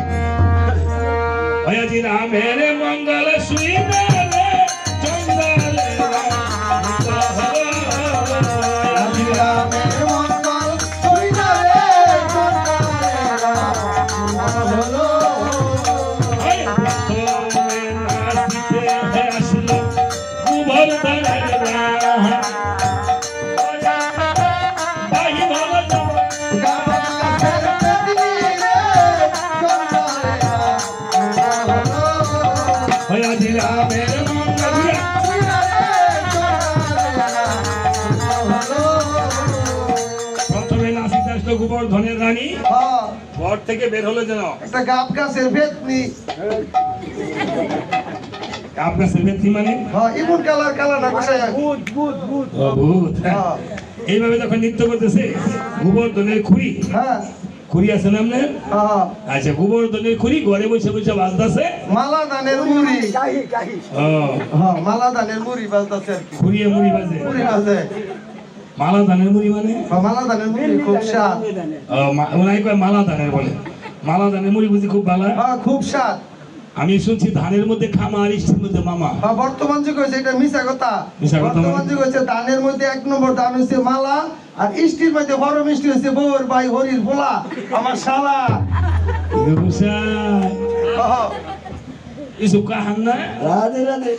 ভয়াজি রামের মঙ্গল সুইনা রে জঙ্গলে
রামের মঙ্গল হইনা রে হলো
গোবর্ধনের রানী
হ্যাঁ
ঘর থেকে বের হলো যেন
একটা গাব গাছের বেতনি
গাব গাছের বেতনি মানে
হ্যাঁ ইমন কালার কালার না বসায়
ভূত ভূত ভূত
ও ভূত
হ্যাঁ
এইভাবে যখন নৃত্য করতেছে গোবর্ধনের খুঁড়ি
হ্যাঁ
খুরি আছে না আপনার?
হ্যাঁ
আচ্ছা, গোবর্ধনের খুরি ঘরে বসে বসে বাজতাছে।
মালা দানের মুড়ি
ও,
হ্যাঁ মালা দানের মুড়ি বাজতাছে আর কি
খুরিয়ে মুড়ি বাজে।
মুড়ি বাজে
মালা ধানের মুড়ি মানে?
হ্যাঁ, মালা দানের মুড়ি খুব স্বাদ
ওনাই কয় মালা ধানের বলে। মালা ধানের মুড়ি বুঝি খুব ভালো।
হ্যাঁ খুব স্বাদ।
আমি শুনছি ধানের মধ্যে খামা আর ইষ্টের মধ্যে মামা।
হ্যাঁ বর্তমান যুগে হয়েছে এটা মিশা কথা।
মিশা কথা
বর্তমান যুগে হয়েছে ধানের মধ্যে 1 নম্বর ধান হচ্ছে মালা, আর ইষ্টির মধ্যে বড় মিষ্টি হচ্ছে বউর ভাই হরির পোলা আমার শালা। হ্যাঁ,
কিছু কাহান না,
রাধে রাধে।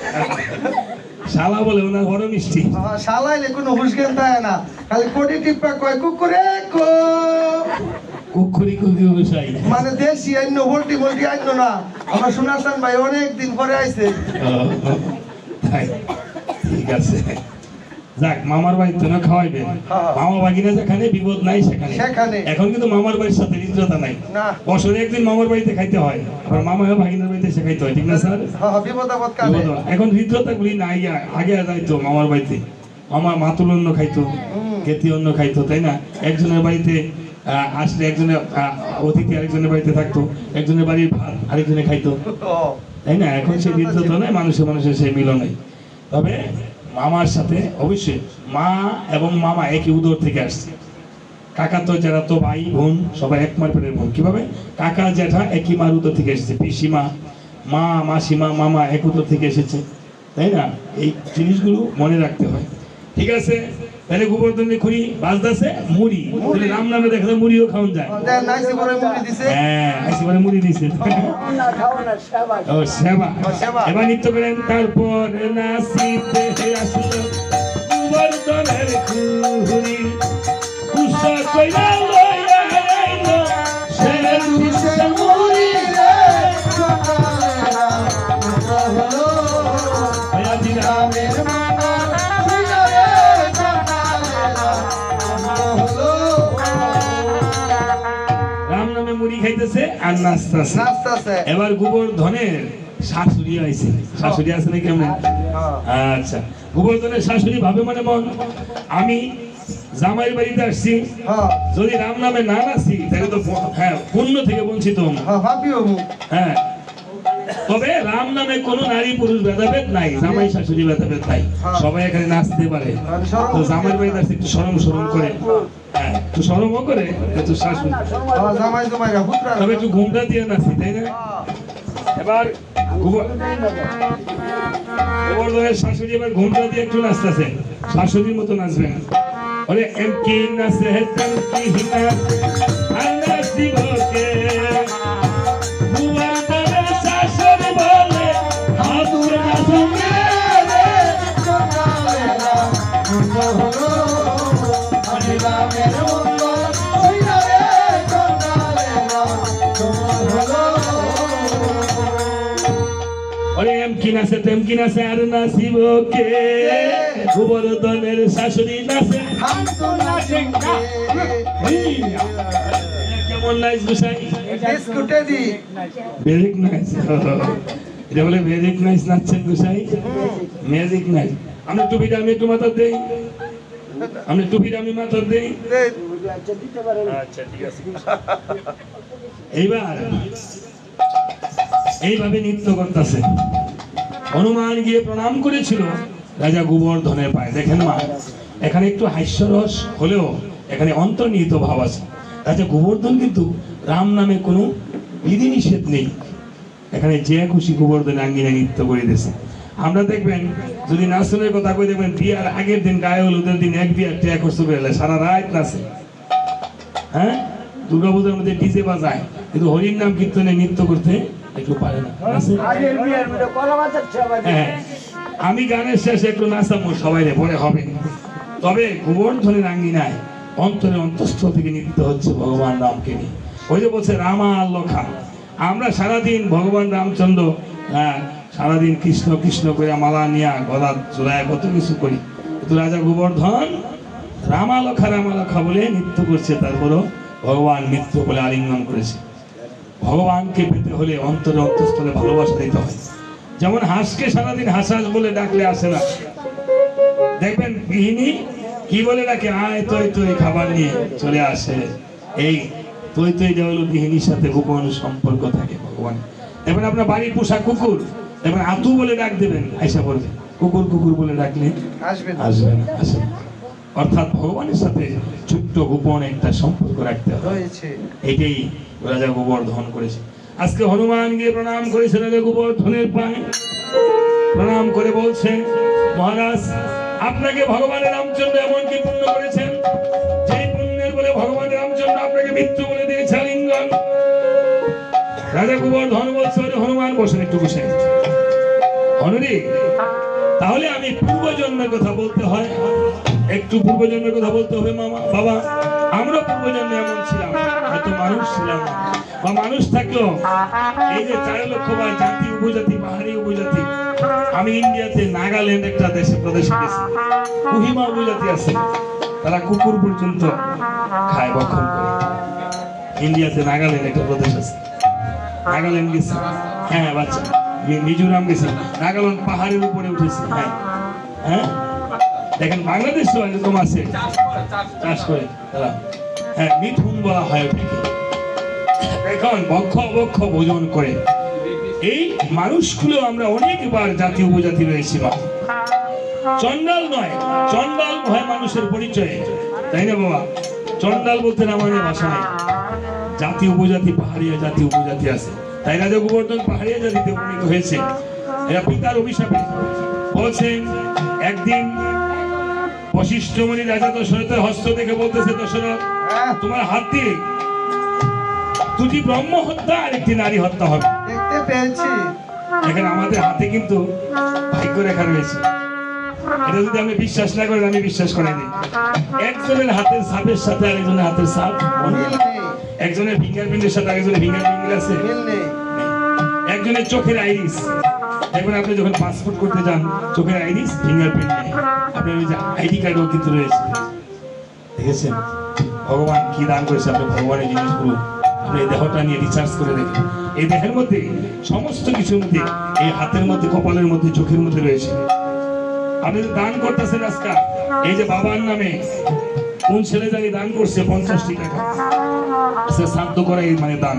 শালা বলে ওনার বড় মিষ্টি।
হ্যাঁ, শালাইলে কোনো হুঁশজ্ঞান থাকে না, খালি কোটি টিপা কয় কুকুরে কো।
কুকুরি কুকি গোসাই।
মানে দেশি আইন ভোল্টি ভোল্টি আইন না। আমার শোনাচ্ছেন ভাই অনেক দিন পরে আইছে।
তাই, ঠিক আছে। যাক, মামার বাড়িতে না খাওয়াইবেন। মামা বাগিনা যেখানে বিপদ নাই সেখানে। এখন কিন্তু মামার বাড়ির সাথে হৃদ্রতা নাই।
না,
বছরে একদিন মামার বাড়িতে খাইতে হয়, আবার মামা ভাগিনার বাড়িতে সে খাইতে হয়, ঠিক না স্যার?
হ্যাঁ, বিপদ আপদ কালে।
এখন হৃদ্রতা গুলি নাই। আগে যাইতো মামার বাড়িতে, মামা মাতুল অন্য খাইতো, কেতি অন্য খাইতো, তাই না? একজনের বাড়িতে আসলে একজনের অতিথি আরেকজনের বাড়িতে থাকতো, একজনের বাড়ির ভাত আরেকজনে খাইতো, তাই না? এখন সেই হৃদ্রতা নাই, মানুষের সেই মিলন নাই। তবে মামার সাথে অবশ্যই মা এবং মামা একই উদর থেকে আসছে। কাকা তো যারা তো ভাই বোন সবাই এক মার পেটের বোন। কিভাবে? কাকা জ্যাঠা একই মার উদর থেকে এসেছে, পিসিমা, মা, মাসিমা, মামা এক উদর থেকে এসেছে, তাই না? এই জিনিসগুলো মনে রাখতে হয়। ঠিক আছে, তাহলে গোবর্ধনের খুরি বাজদাছে মুড়ি। তাহলে রাম নামে দেখা মুড়িও খাওয়ান যায়। হ্যাঁ, আইসি পরে মুড়ি দিছে। ও সেবা। এবার নৃত্য করেন। তারপর নাচিতে আসলো গোবর্ধনের খুরি, কুসা কইরা লইয়া আইলো সে কুসা মুড়ি রে হলো আয়াজি রামের মামা সিনারে কাটালেরা হলো। রাম নামে মুড়ি খাইতেছে আর নাচতেছে। এবার গোবর্ধনের শাশুড়ি আইছে। শাশুড়ি আছে নাকি কেমন? আচ্ছা, গোবর্ধনের শাশুড়ি ভাবে মনে মন, আমি জামাইয়ের বাড়িতে আসছি, যদি রাম নামে না নাচি তাহলে তো হ্যাঁ পুণ্য থেকে বঞ্চিত হব। হ্যাঁ, তবে রাম নামে কোনো নারী পুরুষ ভেদাভেদ নাই, জামাই শাশুড়ি ভেদাভেদ নাই, সবাই এখানে নাচতে পারে। তো জামাইয়ের বাড়িতে আসছে একটু শরম করে, হ্যাঁ একটু শরমও করে, একটু শাশুড়ি তবে একটু ঘুমটা দিয়ে নাচি, তাই না? এবার গোবর্ধনের শাশুড়ি এবার ঘুমটা দিয়ে একটু নাচতেছে, শাশুড়ির মতো নাচবেন। ওরে এমকি নাচে তেমকি হিনা আর নাচিব কে, গোবর্ধনের শাশুড়ি বলে হাতুর নাচবে রে কাটালেরা হলো রামের মঙ্গল সিনারে কাটালেরা হলো। ওরে এমকি নাচে তেমকি নাচে আর নাচিব কে, গোবর্ধনের শাশুড়ি নাচে কেমন নাইস গোসাই? Very nice. এটা বলে ভেরি নাইস নাচছেন গোসাই, ম্যাজিক নাইস। আমরা টুপিটা আমি একটু মাথার দেই, আমি টুপিটা আমি মাথার দেই। আচ্ছা ঠিক আছে। এইবার এইভাবে নৃত্য করতেছে। হনুমান গিয়ে প্রণাম করেছিল রাজা গোবর্ধনের পায়ে। দেখেন মা, এখানে একটু হাস্যরস হলেও এখানে অন্তর্নিহিত ভাব আছে। রাজা গোবর্ধন কিন্তু রাম নামে কোনো বিধিনিষেধ নেই, এখানে যে খুশি গোবর্ধনের আঙ্গিনায় নৃত্য করে দিয়েছে। আমরা দেখবেন যদি নাচনের কথা কই, দেখবেন বিয়ার আগের দিন গায়ে হলুদের দিন এক বিয়ার ট্যা করতে পেলে সারা রাত নাচে। হ্যাঁ, দুর্গাপূজার মধ্যে ডিজে বাজায়, কিন্তু হরির নাম কীর্তনে নৃত্য করতে একটু পারে না। হ্যাঁ, আমি গানের শেষে একটু নাচাবো, সবাই পরে হবে। তবে গোবর্ধনের আঙ্গিনায় অন্তরে অন্তঃস্থল থেকে নৃত্য হচ্ছে ভগবান রামকে নিয়ে। ওই যে বলছে রামা লখা, আমরা সারাদিন ভগবান রামচন্দ্র সারাদিন কৃষ্ণ কৃষ্ণ করে মালা নিয়া গলা চূড়ায় কত কিছু করি, কিন্তু রাজা গোবর্ধন রামালখা বলে নৃত্য করছে। তারপরও ভগবান নৃত্য বলে আলিঙ্গন করেছে। ভগবানকে পেতে হলে অন্তরে অন্তঃস্থলে ভালোবাসা দিতে হয়। যেমন হাঁসকে সারাদিন হাঁস বলে ডাকলে আসে না, দেখবেন গৃহিণী কি বলে ডাকে, আয় তুই খাবার নিয়ে চলে আসে। এই তো এটা হলো গৃহিণীর সাথে গোপন সম্পর্ক থাকে ভগবান। এবার আপনার বাড়ির পোষা কুকুর, এবার আতু বলে ডাক দেবেন, আয়সা বলবে কুকুর কুকুর বলে ডাকলে
আসবেন
আসবেন, আসেন। অর্থাৎ ভগবানের সাথে ছোট্ট গোপন একটা সম্পর্ক রাখতে হবে।
রয়েছে
এটাই রাজা গোবর্ধন করেছে। আজকে হনুমান গিয়ে প্রণাম করেছে রাজা গোবর্ধনের পায়ে, প্রণাম করে বলছেন, মহারাজ আপনাকে ভগবান রামচন্দ্র এমন কি পুণ্য করেছেন, যে পুণ্যের বলে ভগবান রামচন্দ্র আপনাকে মৃত্যু বলে দিয়েছে আলিঙ্গন। রাজা গোবর্ধন বলছে, হনুমান বসেন, একটু বসেন। হনুরি, তাহলে আমি পূর্বজন্মের কথা বলতে হয়, একটু পূর্বজন্মের কথা বলতে হবে মামা বাবা। আমরা পূর্বজন্মে এমন ছিলাম, হয়তো মানুষ ছিলাম না, বা মানুষ থাকলো এই যে 4 লক্ষ বা জাতি উপজাতি পাহাড়ি উপজাতি। আমি ইন্ডিয়াতে নাগাল্যান্ড একটা প্রদেশে গেছি, কোহিমা উপজাতি আছে, তারা কুকুর পর্যন্ত খায়, ভক্ষণ করে। ইন্ডিয়াতে নাগাল্যান্ড একটা প্রদেশ আছে, নাগাল্যান্ড গেছি, হ্যাঁ বাচ্চা, মিজোরাম গেছি, নাগাল্যান্ড পাহাড়ের উপরে উঠেছি। হ্যাঁ হ্যাঁ, দেখেন বাংলাদেশও এরকম আছে, চাষ করে তারা। হ্যাঁ, মিঠুন বলা হয় ওটাকে। এখন বক্ষ অবক্ষ ভোজন করে। এই মানুষগুলো আমরা অনেকবার জাতি উপজাতি রয়েছি, চন্ডাল নয়, চন্ডাল হয় মানুষের পরিচয়, তাই না বাবা? চন্ডাল বলতে আমাদের ভাষা নাই। জাতি উপজাতি, পাহাড়িয়া জাতি উপজাতি আছে, তাই রাজা গোবর্ধন পাহাড়িয়া জাতিতে উপনীত হয়েছে। এরা পিতার অভিশাপে বলছেন, একদিন বশিষ্ঠ মুনি রাজা দশরথের হস্ত দেখে বলতেছে, দশরথ তোমার হাত দিয়ে 2টি ব্রহ্ম হত্যা আর 1টি নারী হত্যা হবে।
দেখতে পেয়েছি।
এখন আমাদের হাতে কিন্তু ভাগ্য রেখা রয়েছে, এটা যদি আপনি বিশ্বাস না করেন আমি বিশ্বাস করে দিই। একজনের হাতের ছাপের সাথে আরেকজনের হাতের ছাপ
মিল নেই,
একজনের ফিঙ্গারপ্রিন্টের সাথে আরেকজনের ফিঙ্গারপ্রিন্ট আছে,
মিল নেই।
একজনের চোখের আইরিস, দেখবেন আপনি যখন পাসপোর্ট করতে যান চোখের আইরিস ফিঙ্গারপ্রিন্ট নেই, আপনার ওই যে আইডি কার্ডও কিন্তু রয়েছে। দেখেছেন ভগবান কি দান করেছে, আপনি ভগবানের জিনিসগুলো আপনি এই দেহটা নিয়ে রিসার্চ করে দেখেন। এই দেহের মধ্যে সমস্ত কিছুর মধ্যে, এই হাতের মধ্যে, কপালের মধ্যে, চোখের মধ্যে রয়েছে। আপনি যে দান করতেছেন আজকে, এই যে বাবার নামে কোন ছেলে জানি দান করছে 50টি টাকা, শ্রাদ্ধ করা মানে দান।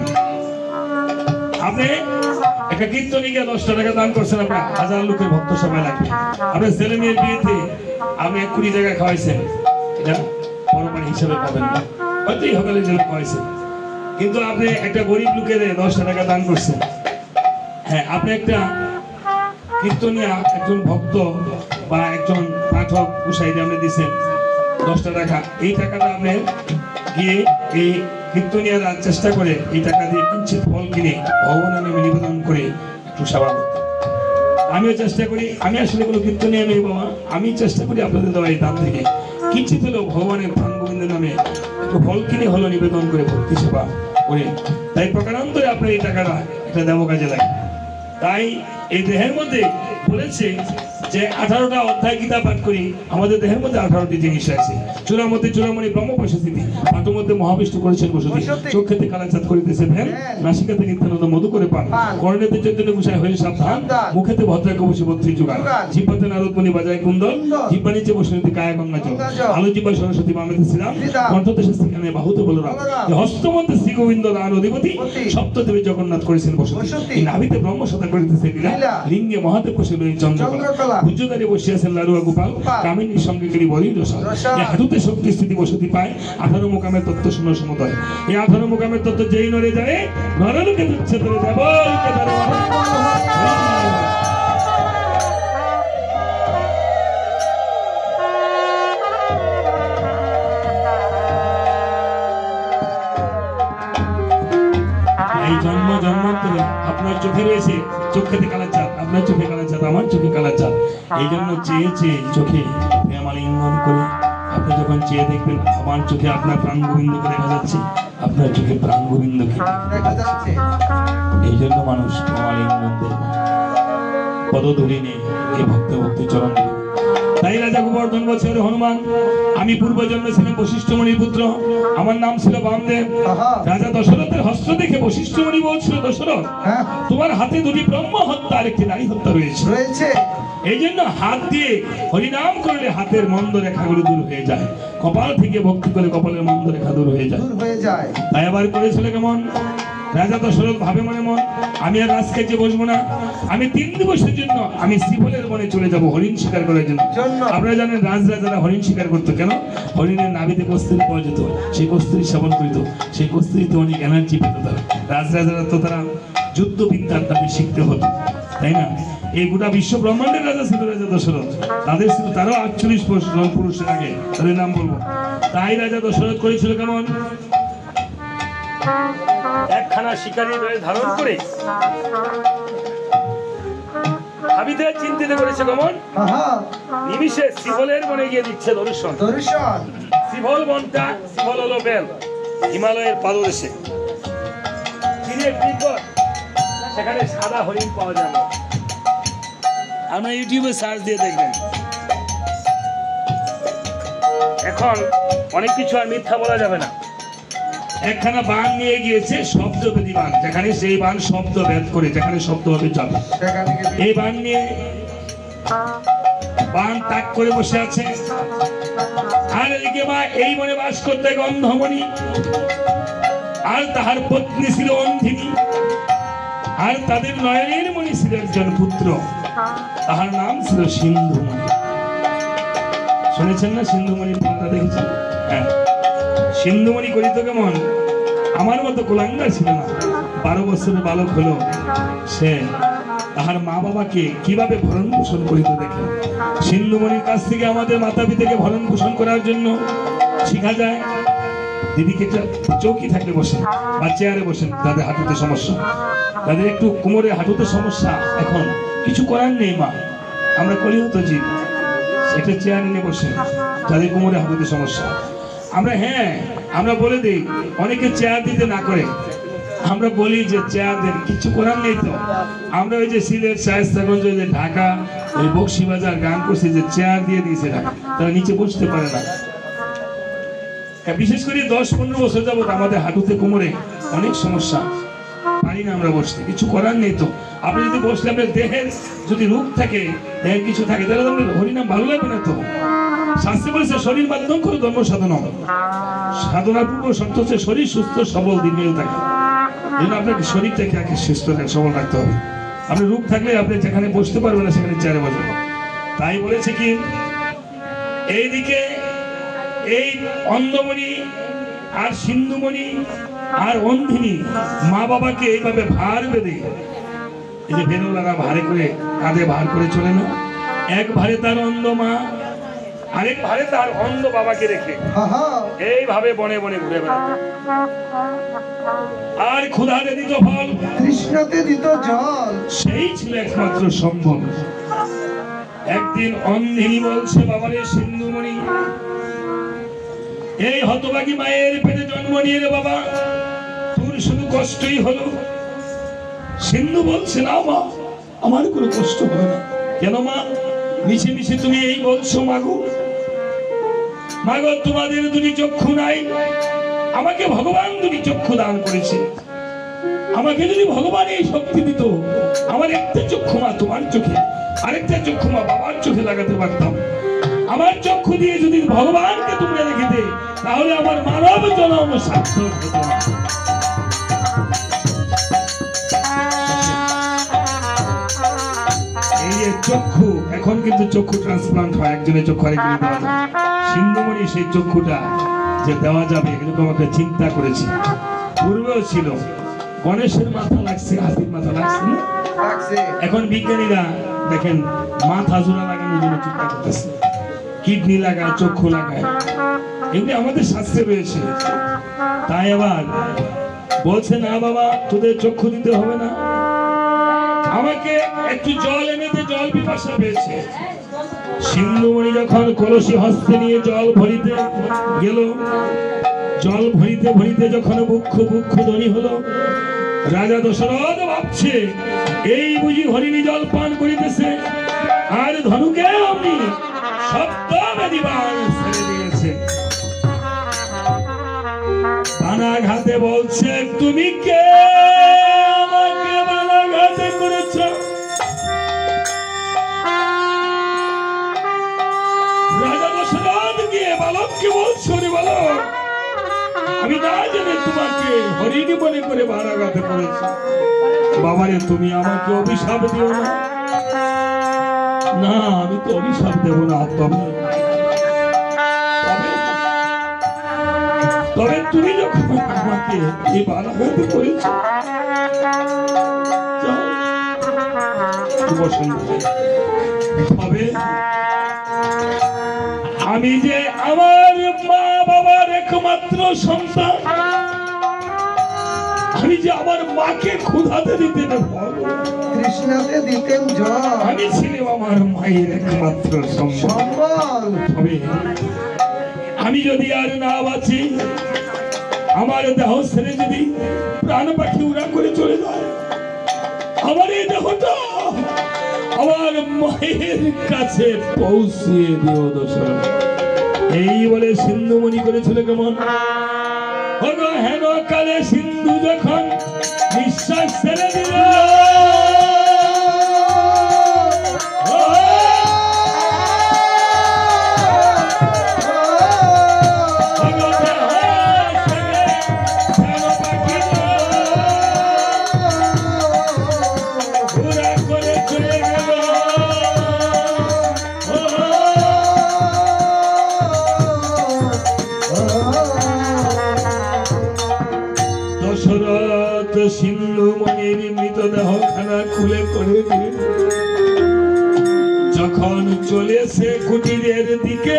আপনি একটা কীর্তনীকে 10টা টাকা দান করছেন, আপনার 1000 লোকের ভক্ত সবাই লাগবে। আপনার ছেলে মেয়ের বিয়েতে আপনি 1 কোটি টাকা খাওয়াইছেন, এটা পরমাণু হিসাবে পাবেন না, হয়তো এই সকালের জন্য খাওয়াইছেন। কিন্তু আপনি একটা গরিব লোকের 10টা টাকা দান করছেন। হ্যাঁ, আপনি একটা কীর্তনিয়া, একজন ভক্ত বা একজন পাঠক উৎসাহী আপনি দিচ্ছেন 10টা টাকা। এই টাকাটা আপনি গিয়ে এই কীর্তনিয়ারা চেষ্টা করে এই টাকা দিয়ে কিঞ্চিত ফল কিনে ভগবানের নামে নিবেদন করে একটু সেবা করতে। আমিও চেষ্টা করি, আমি আসলে কোনো কীর্তনিয়া নেই বাবা, আমি চেষ্টা করি আপনাদের দেওয়া এই দান থেকে কিঞ্চিত হলেও ভগবানের প্রাণ গোবিন্দের নামে একটু ফল কিনে হলো নিবেদন করে ভক্তি সেবা করে। তাই প্রকারান্তরে আপনার এই টাকাটা একটা দেব কাজে লাগে। তাই এই দেহের মধ্যে বলেছে যে 18টা অধ্যায় গীতা পাঠ করি, আমাদের দেহের মধ্যে 18টি জিনিস আছে। চূড়ার মধ্যে চূড়ামণি ব্রহ্ম বসতিতি, পাঠের মধ্যে মহাবিষ্ণু করেছেন বসতি, চক্ষেতে কালাচাঁদ করিতেছে ধ্যান, নাসিকাতে নিত্যানন্দ মধু করে পান, কর্ণেতে চৈতন্য গোসাই হয়ে সাবধান, মুখেতে ভদ্রাকে বসে 32 যোগান, জিহ্বাতে নারদমণি বাজায় কুন্দল, জিহ্বা নিচে বসে কায়া গঙ্গা জল, আলো জিহ্বা সরস্বতী বামেতে শ্রীরাম, কণ্ঠতে শাস্ত্রীখানে বাহুতে বলরাম, হস্তমধ্যে শ্রী গোবিন্দ দান অধিপতি, সপ্তদেবী জগন্নাথ করেছেন বসতি, এই নাভিতে ব্রহ্ম সদা করিতেছে লীলা, লিঙ্গে মহাদেব বসে রয়েছে চন্দ্রকলা, ভুজদারে বসিয়াছেন লালুয়া গোপাল, কামিনীর সঙ্গে গেলি বলি রসাল, এই হাঁটুতে শক্তি স্থিতি বসতি পায়, 18 মুকামের তত্ত্ব শূন্য সমুদয়। এই 18 মুকামের তত্ত্ব যেই নরে যায় নরলোকে তুচ্ছ করে যাব। এই জন্ম জন্মান্তরে আপনার চোখে রয়েছে, চোখেতে কালার চাঁদ, আপনার চোখে কালার চাঁদ, আমার চোখে কালার চাঁদ। এই জন্য চেয়ে চেয়ে চোখে প্রেমালিঙ্গন করে আপনি যখন চেয়ে দেখবেন আমার চোখে আপনার প্রাণ গোবিন্দকে দেখা যাচ্ছে, আপনার চোখে প্রাণ গোবিন্দকে
দেখা যাচ্ছে।
এই জন্য মানুষ প্রেমালিঙ্গন দেয়, পদধূলি নেই এই ভক্ত ভক্তি চরণ। তাই রাজা গোবর্ধন বলছে, হনুমান, আমি পূর্বজন্মে ছিলাম বশিষ্ঠ মুনির পুত্র, আমার নাম ছিল বামদেব। রাজা দশরথের হস্ত দেখে বশিষ্ঠ মুনি বলছিল, দশরথ, তোমার হাতে দুটি ব্রহ্ম হত্যা আর একটি নারী হত্যা রয়েছে। এই জন্য হাত দিয়ে হরিনাম করলে হাতের মন্দ রেখাগুলো দূর হয়ে যায়, কপাল থেকে ভক্তি করে কপালের মন্দ রেখা দূর হয়ে যায়। তাই আবার করেছিল কেমন? রাজা দশরথ ভাবে মনে মন, আমি আর রাজকার্যে বসবো না, আমি 3 দিবসের জন্য আমি শিবলের বনে চলে যাব হরিণ শিকার করার জন্য। আপনারা জানেন রাজরাজারা হরিণ শিকার করতো কেন? হরিণের নাভিতে কস্তুরী পাওয়া যেত, সেই কস্তুরী সেবন করিত, সেই কস্তুরীতে অনেক এনার্জি পেত তারা। রাজরাজারা তো তারা যুদ্ধবিদ্যার তাদের শিখতে হতো, তাই না? এই গোটা বিশ্ব ব্রহ্মাণ্ডের রাজা ছিল রাজা দশরথ, তাদের ছিল তারও 48 জন পুরুষের আগে, তাদের নাম বলবো। তাই রাজা দশরথ করেছিল কেমন? একখানা শিকারী ধারণ করে ভাবিতে চিন্তিত করেছে কেমন? নিমিষে শিবলের বনে গিয়ে দিচ্ছে দর্শন। শিবল বনটা, শিবল হলো বেল, হিমালয়ের পাদদেশে, সেখানে সাদা হরিণ পাওয়া যাবে। আপনারা ইউটিউবে সার্চ দিয়ে দেখবেন। এখন অনেক কিছু আর মিথ্যা বলা যাবে না। একখানা বান নিয়ে গিয়েছে, শব্দবেদী বান, যেখানে সেই বান শব্দ ভেদ করে, যেখানে শব্দ হবে যাবে, এই বান নিয়ে বান তাক করে বসে আছে। আর এদিকে মা এই বনে বাস করতে গন্ধমণি, আর তাহার পত্নী ছিল অন্ধিনী, আর তাদের নয়নের মণি ছিল একজন পুত্র, তাহার নাম ছিল সিন্ধুমণি। শুনেছেন না সিন্ধুমণির কথা? দেখেছেন? হ্যাঁ, সিন্ধুমণি করিত কেমন? আমার মতো কোলাঙ্গার ছিল না, 12 বছরের বালক হলো সে তাহার মা বাবাকে কিভাবে ভরণ পোষণ করিত দেখে। সিন্ধুমণির কাছ থেকে আমাদের মাতা পিতাকে ভরণ পোষণ করার জন্য শেখা যায়। দিদিকে চৌকি থাকলে বসেন বা চেয়ারে বসেন, যাদের হাঁটুতে সমস্যা, তাদের একটু কোমরে হাঁটুতে সমস্যা, এখন কিছু করার নেই মা, আমরা করি হতো জীব, একটা চেয়ার নিয়ে বসেন যাদের কোমরে হাঁটুতে সমস্যা। আমরা আমরা বলে দিই, অনেকে চেয়ার দিতে না করে, আমরা বলি যে চেয়ার দেন, কিছু করার নেই তো। আমরা ওই যে সিলেট, শায়েস্তাগঞ্জ, ওই যে ঢাকা, ওই বক্সিবাজার গান করছি যে চেয়ার দিয়ে দিয়েছে ঢাকা, তারা নিচে বসতে পারে না। বিশেষ করে 10-15 বছর যাবত আমাদের হাঁটুতে কোমরে অনেক সমস্যা, পারি না আমরা বসতে, কিছু করার নেই তো। আপনি যদি বসলে আপনার দেহের যদি রোগ থাকে, দেহের কিছু থাকে, তাহলে আপনার হরিনাম ভালো লাগবে না তো। শাস্ত্রে বলেছে শরীর মাধ্যম করে ধর্ম সাধনা, সাধনার পূর্ব শর্ত হচ্ছে শরীর সুস্থ সবল দীর্ঘায়ু থাকে। এই জন্য আপনাকে শরীরটাকে আগে সুস্থ সবল রাখতে হবে। আপনি রোগ থাকলে আপনি যেখানে বসতে পারবেন না, সেখানে চেয়ারে বসবেন। তাই বলেছে কি, এইদিকে এই অন্ধমণি আর সিন্ধুমণি আর অন্ধিনী মা বাবাকে এইভাবে ভার বেঁধে, এই যে বেরোলারা ভারে করে কাঁধে ভার করে চলে না, এক ভারে তার অন্ধ মা, আরেক ভারে তার অন্ধ বাবাকে রেখে এইভাবে বনে বনে ঘুরে বেড়াতো। আর ক্ষুধাতে দিত ফল,
তৃষ্ণাতে দিত জল,
সেই ছিল একমাত্র সম্ভব। একদিন অন্ধিনী বলছে, বাবারে সিন্ধুমণি, এই হতভাগী মায়ের পেটে জন্ম নিয়ে রে বাবা, তোর শুধু কষ্টই হলো। সিন্ধু বলছে, না মা, আমার কোনো কষ্ট হবে না। কেন মা? মিশে মিশে তুমি এই বলছো মাগো, মাগো তোমাদের দুটি চক্ষু নাই, আমাকে ভগবান দুটি চক্ষু দান করেছে। আমাকে যদি ভগবান এই শক্তি দিত, আমার একটা চক্ষু মা তোমার চোখে, আরেকটা চক্ষু মা বাবার চোখে লাগাতে পারতাম। আমার চক্ষু দিয়ে যদি ভগবানকে তোমরা রেখে দে, তাহলে আমার মানব জন্ম সার্থক হতো না। এই যে চক্ষু, এখন কিন্তু চক্ষু ট্রান্সপ্লান্ট হয়, একজনের চক্ষু আরেকজনের দেওয়া যায়। সিন্ধুমণি সেই চক্ষুটা যে দেওয়া যাবে এরকম একটা চিন্তা করেছি, পূর্বেও ছিল। গণেশের মাথা লাগছে, হাতির মাথা লাগছে না? এখন বিজ্ঞানীরা দেখেন মাথা জোড়া লাগানোর জন্য চিন্তা করতেছে, কিডনি লাগায়, চক্ষু লাগায়, এগুলি আমাদের শাস্ত্রে রয়েছে। তাই আবার বলছে, না বাবা, তোদের চক্ষু দিতে হবে না, আমাকে একটু জল এনে দে, জল পিপাসা পেয়েছে। সিন্ধুমণি যখন কলসি হস্তে নিয়ে জল ভরিতে গেল, জল ভরিতে ভরিতে যখন বুক্ষ বুক্ষ ধ্বনি হলো, রাজা দশরথ ভাবছে, এই বুঝি হরিণী জল পান করিতেছে, আর ধনুকে আমি শব্দবেদীবান ছেড়ে দিয়েছে। বানাঘাতে বলছে, তুমি কে আমাকে বানাঘাতে করেছ? রাজা দশরথ গিয়ে বালককে বলছো, রে বালক, আমি না জেনে তোমাকে হরিণী মনে করে বানাঘাতে পড়েছি। বাবারে, তুমি আমাকে অভিশাপ দিও না। না, আমি তো অভিশাপ দেব না। তবে তুমি যখন আমাকে এই বানাঘাতে করেছ, তবে আমি যে আমার মা বাবার একমাত্র সন্তান, আমি যে আমার মাকে ক্ষুধাতে দিতে
কৃষ্ণাতে দিতেন জল,
আমি ছিলাম আমার মায়ের একমাত্র সম্বল। তবে আমি যদি আর না বাঁচি, আমার দেহ ছেড়ে যদি প্রাণ পাখি উড়া করে চলে যায়, আমার এই দেহটা আমার মায়ের কাছে পৌঁছিয়ে দিও দশরথ। এই বলে সিন্ধুমণি করেছিল কেমন? হেন কালে সিন্ধু যখন নিঃশ্বাস ছেড়ে দিল, দশরথ সিন্ধুমণির মৃতদেহ খানা খুলে করে দিয়ে যখন চলেছে কুটিরের দিকে,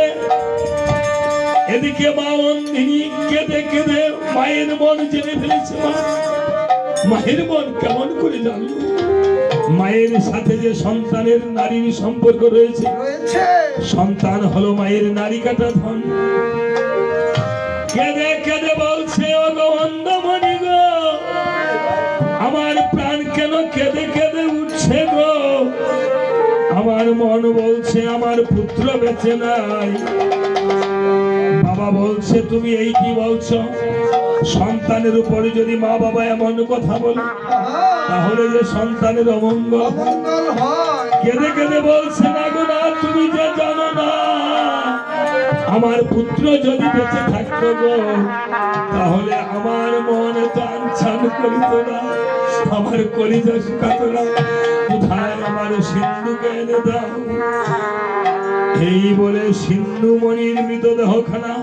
এদিকে মা নন্দিনী কেঁদে কেঁদে মায়ের মন জেনে ফেলেছে। মায়ের মন কেমন করে জানলো? মায়ের সাথে যে সন্তানের নারীর সম্পর্ক রয়েছে, সন্তান হলো মায়ের নারী কাটা ধন। কেঁদে কেঁদে বলছে, ও গো অন্ধমণি গো, আমার প্রাণ কেন কেঁদে কেঁদে উঠছে গো? আমার মন বলছে আমার পুত্র বেঁচে নাই। বাবা বলছে, তুমি এই কি বলছো? সন্তানের উপরে যদি মা বাবা এমন কথা বলে, তাহলে যে সন্তানের অমঙ্গল হয়। কেঁদে কেঁদে বলছে, না গো না, তুমি যে জানো না, আমার পুত্র যদি বেঁচে থাকতো গো, তাহলে আমার মন তো আনছান করিত না, আমার কলিজা শুকাতো না। কোথায় আমার সিন্ধুকে এনে দাও। এই বলে সিন্ধুমণির মৃতদেহ খানা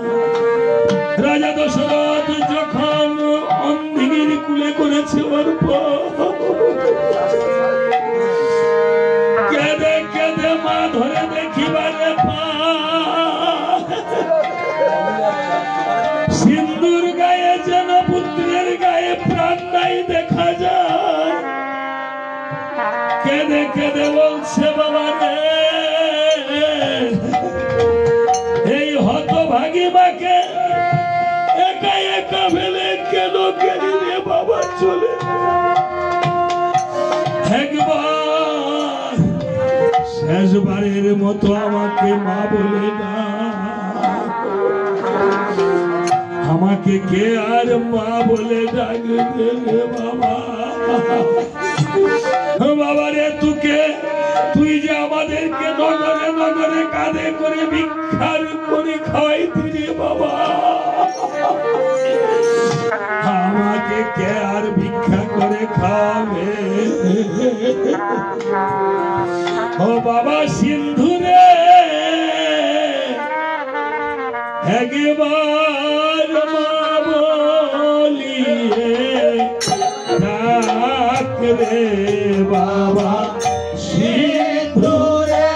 রাজা দশরথ যখন অন্ধিনীর কুলে করেছে, কেঁদে কেঁদে মা ধরে দেখিবারে সিন্ধুর গায়ে যেন পুত্রের গায়ে প্রাণ নাই দেখা যায়। কেঁদে কেঁদে বলছে, বাবা রে, এই হতভাগী মাকে একা একা ফেলে কেন গেলি রে বাবা? চলে একবার শেষবারের মতো আমাকে মা বলে না। আমাকে কে আর মা বলে ডাকবে রে বাবা? বাবা রে, তুই যে আমাদেরকে নগরে নগরে কাঁধে করে ভিক্ষার করে খাওয়াইতি রে বাবা, আমাকে কে আর ভিক্ষা করে খাবে? ও বাবা সিন্ধু রে, একবার মা বলিয়ে ডাক রে বাবা সিন্ধু রে,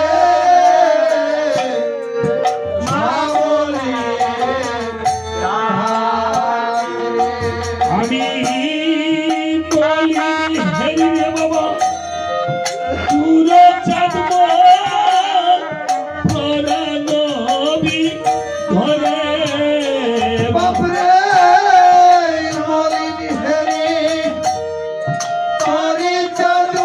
মা বলিয়ে আমি বলি হেরি রে বাবা, পুরো চাঁদ নবী ধরে
বাপরে মরিনি হেরি হরি চাঁদ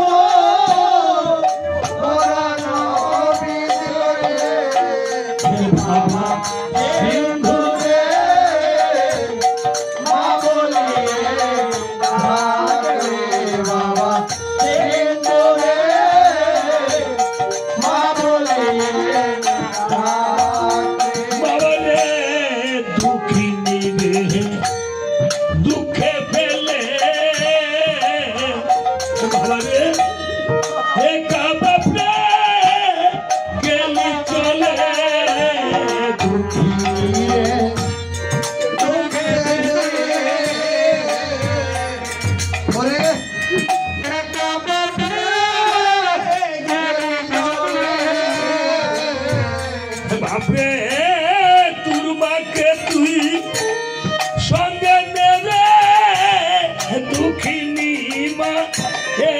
দুঃখে ফেলে বাবা রে একা বাপরে গেলি চলে বাপরে তোর মাকে তুই সঙ্গে নেবে দুঃখিনী মা রে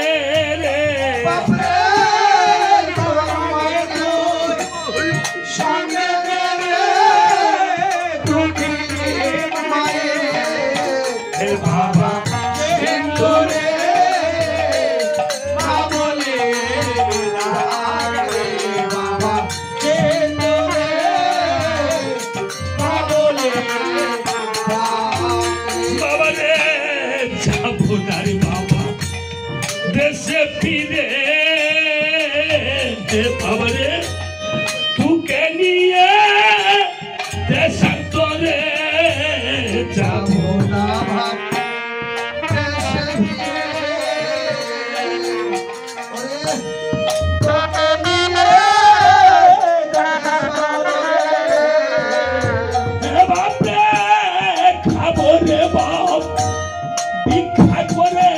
বাবা বাবা রে যাবো না রে বাবা দেশে ফিরে বাবা রে তোকে নিয়ে দেশান্তরে যাবো না বাপরে খাবো রে বাপ ভিক্ষা করে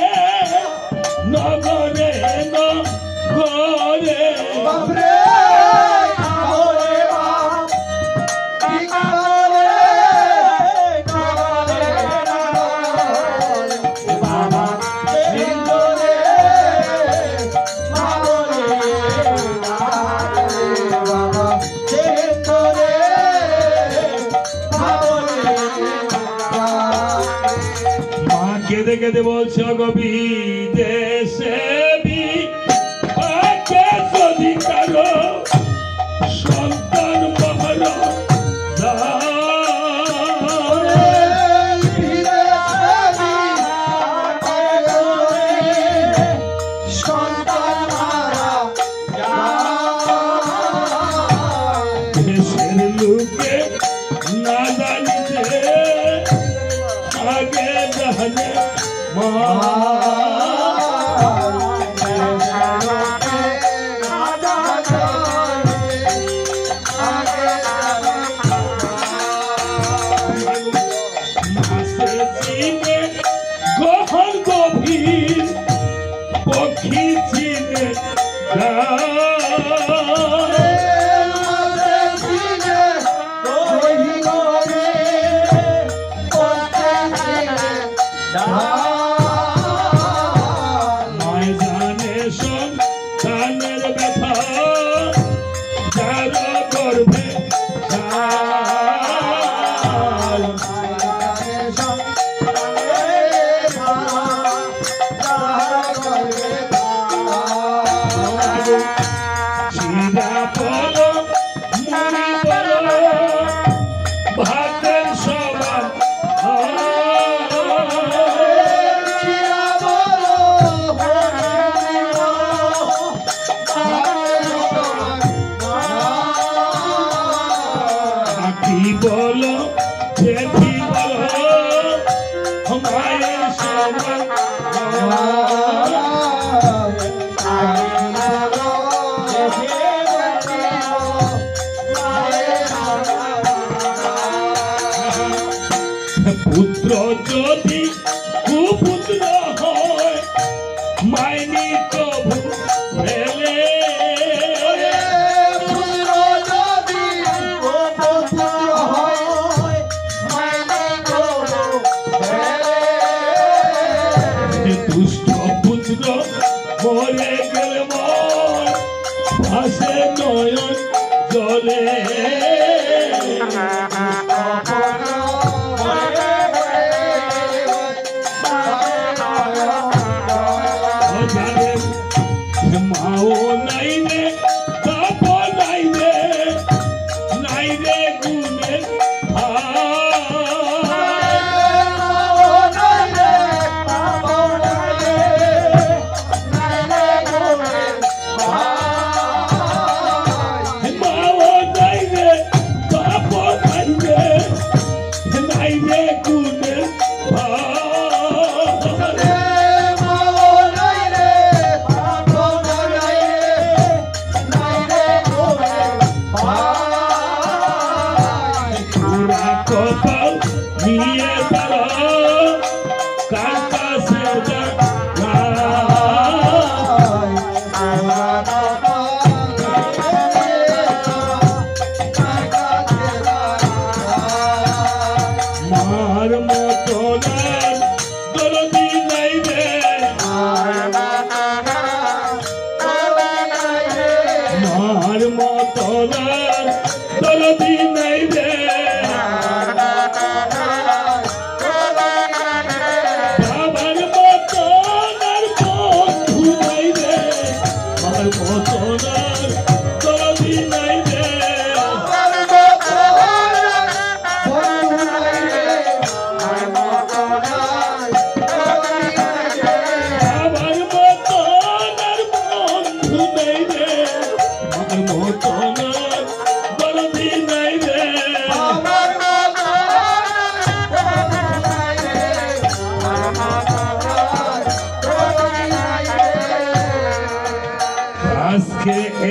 নগরে নগরে মা কেঁদে কেঁদে বলছে গবি দেশে যদি কারো সন্তান মহারা দেশের লোকে না জানিতে আগে জানে মা গহন গভীর পক্ষী চিনে মায় জানে সন্তানের ব্যথা যার গর্ভে চিরা বলো মুড়ি বলো ভাতের সবার আটি বলো জেঠি বলো মায়ের সবার পুত্র যদি কুপুত্র হয় মাইনি কবু ফেলে দুষ্ট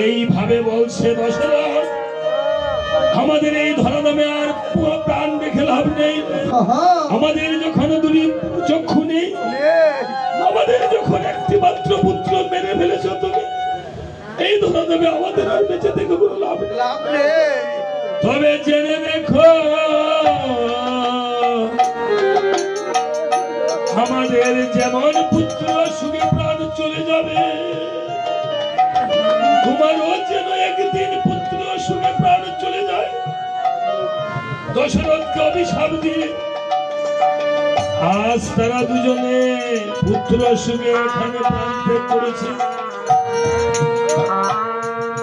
এইভাবে বলছে দশরথ, আমাদের এই ধরাধামে আর প্রাণ রেখে লাভ নেই। আমাদের যখন দুই চক্ষু নেই, আমাদের যখন একটি মাত্র পুত্র মেরে ফেলেছ তুমি, এই ধরাধামে আমাদের আর বেঁচে থেকে কোনো লাভ নেই। তবে জেনে দেখো, আমাদের যেমন পুত্র সুখে প্রাণ চলে যাবে, তোমারও যেন একদিন পুত্র সুখে প্রাণ চলে যায়। দশরথকে অভিশাপ দিয়ে আজ তারা দুজনে পুত্র সুখে এখানে প্রাণ ত্যাগ করেছে।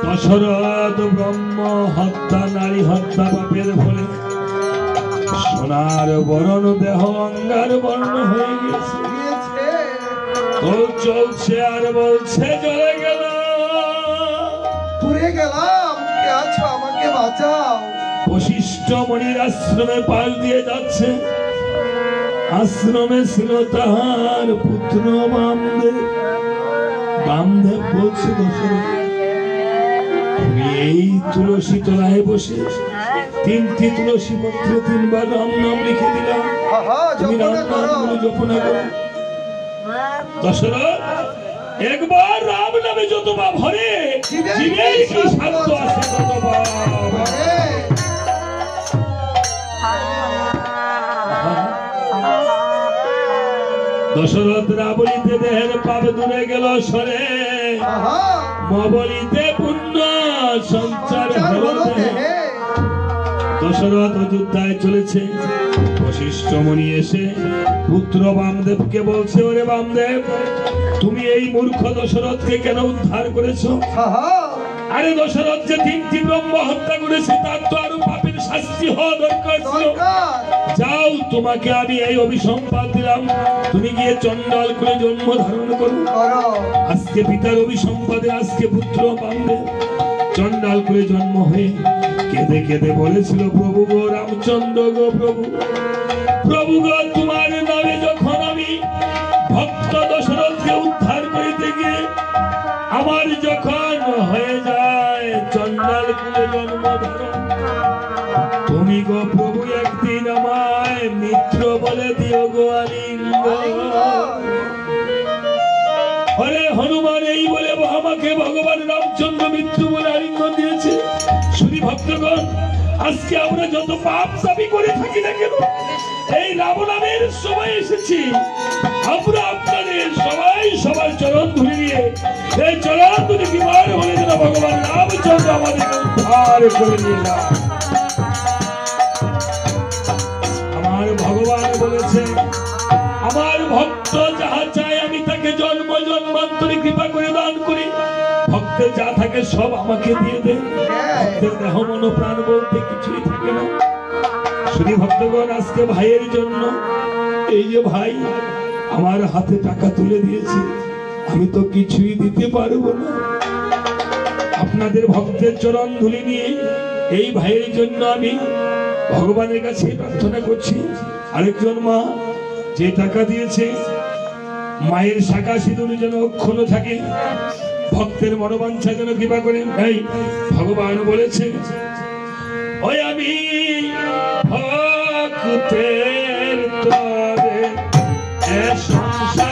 দশরথ ব্রহ্ম হত্যা, নারী হত্যা পাপের ফলে সোনার বরণ দেহ অঙ্গার বর্ণ হয়ে গেছে। তোর চলছে আর বলছে জ্বলে গেল,
পুড়ে গেলাম, কে আছো আমাকে বাঁচাও।
বশিষ্ঠ মণির আশ্রমে পাশ দিয়ে যাচ্ছে। আশ্রমে ছিল তাহার পুত্র বামদেব। বামদেব বলছে দশরথ, তুমি এই তুলসী তলায় বসে 3টি তুলসী পত্রে 3বার রাম নাম লিখে দিলাম, তুমি রাম নামগুলো জপনা করো। দশরথ, একবার রাম নামে যতবার ভরে জীবের কি শান্ত আছে ততবার। দশরথ রাবণীতে দেহের পাপ দূরে গেল সরে, মবলিতে পুণ্য সঞ্চার হলো দেহে। দশরথ অযোধ্যায় চলেছে। বশিষ্ঠ মুনি এসে পুত্র বামদেবকে বলছে, ওরে বামদেব, তুমি এই মূর্খ দশরথকে কেন উদ্ধার করেছো? আরে দশরথ যে 3টি ব্রহ্ম হত্যা করেছে, তার তো আরো পাপের শাস্তি হওয়া দরকার ছিল। যাও, তোমাকে আমি এই অভিসম্পাদ দিলাম, তুমি গিয়ে চণ্ডাল করে জন্ম ধারণ করো। আজকে পিতার অভিসম্পাদে আজকে পুত্র বামদেব চণ্ডাল করে জন্ম হয়ে কেঁদে কেঁদে বলেছিল, প্রভু গো রামচন্দ্র গো, প্রভু প্রভু গো, তোমার নামে যখন আমি ভক্ত দশরথকে উদ্ধার করিতে গিয়ে আমার যখন হয়ে যায় চণ্ডাল কুলে জন্ম ধারণ, তুমি গো প্রভু একদিন আমায় মিত্র বলে দিও গো আলিঙ্গ। হরে হনুমান এই বলে আমাকে ভগবান রামচন্দ্র মিত্র বলে আলিঙ্গন দিয়েছে। শুধু ভক্তগণ, আজকে আমরা যত পাপ দাবি করে থাকি না কেন, এই রাম নামের সময় এসেছি। আমরা আপনাদের সবাই সবার চরণ ধরে নিয়ে এই চরণ ধরে বিবার হলে যেন ভগবান রামচন্দ্র আমাদের উদ্ধার করে নিয়ে যায়। আমার ভগবান বলেছে, আমার ভক্ত যাহা চায় আমি তাকে জন্ম জন্মান্তরে কৃপা করে দান করি। ভক্তের যা থাকে সব আমাকে দিয়ে দেয়। ভক্তের দেহ মন প্রাণ বলতে কিছুই থাকে না। শুধু ভক্তগণ, আজকে ভাইয়ের জন্য এই যে ভাই আমার হাতে টাকা তুলে দিয়েছে, আমি তো কিছুই দিতে পারবো না। আপনাদের ভক্তের চরণ ধুলি নিয়ে এই ভাইয়ের জন্য আমি ভগবানের কাছে প্রার্থনা করছি। আরেকজন মা যে টাকা দিয়েছে, মায়ের শাখা সিঁদুর যেন অক্ষুণ্ণ থাকে, ভক্তের মনোবাঞ্ছা যেন কৃপা করেন। তাই ভগবান বলেছে, ওই আমি ভক্তের তরে সংসার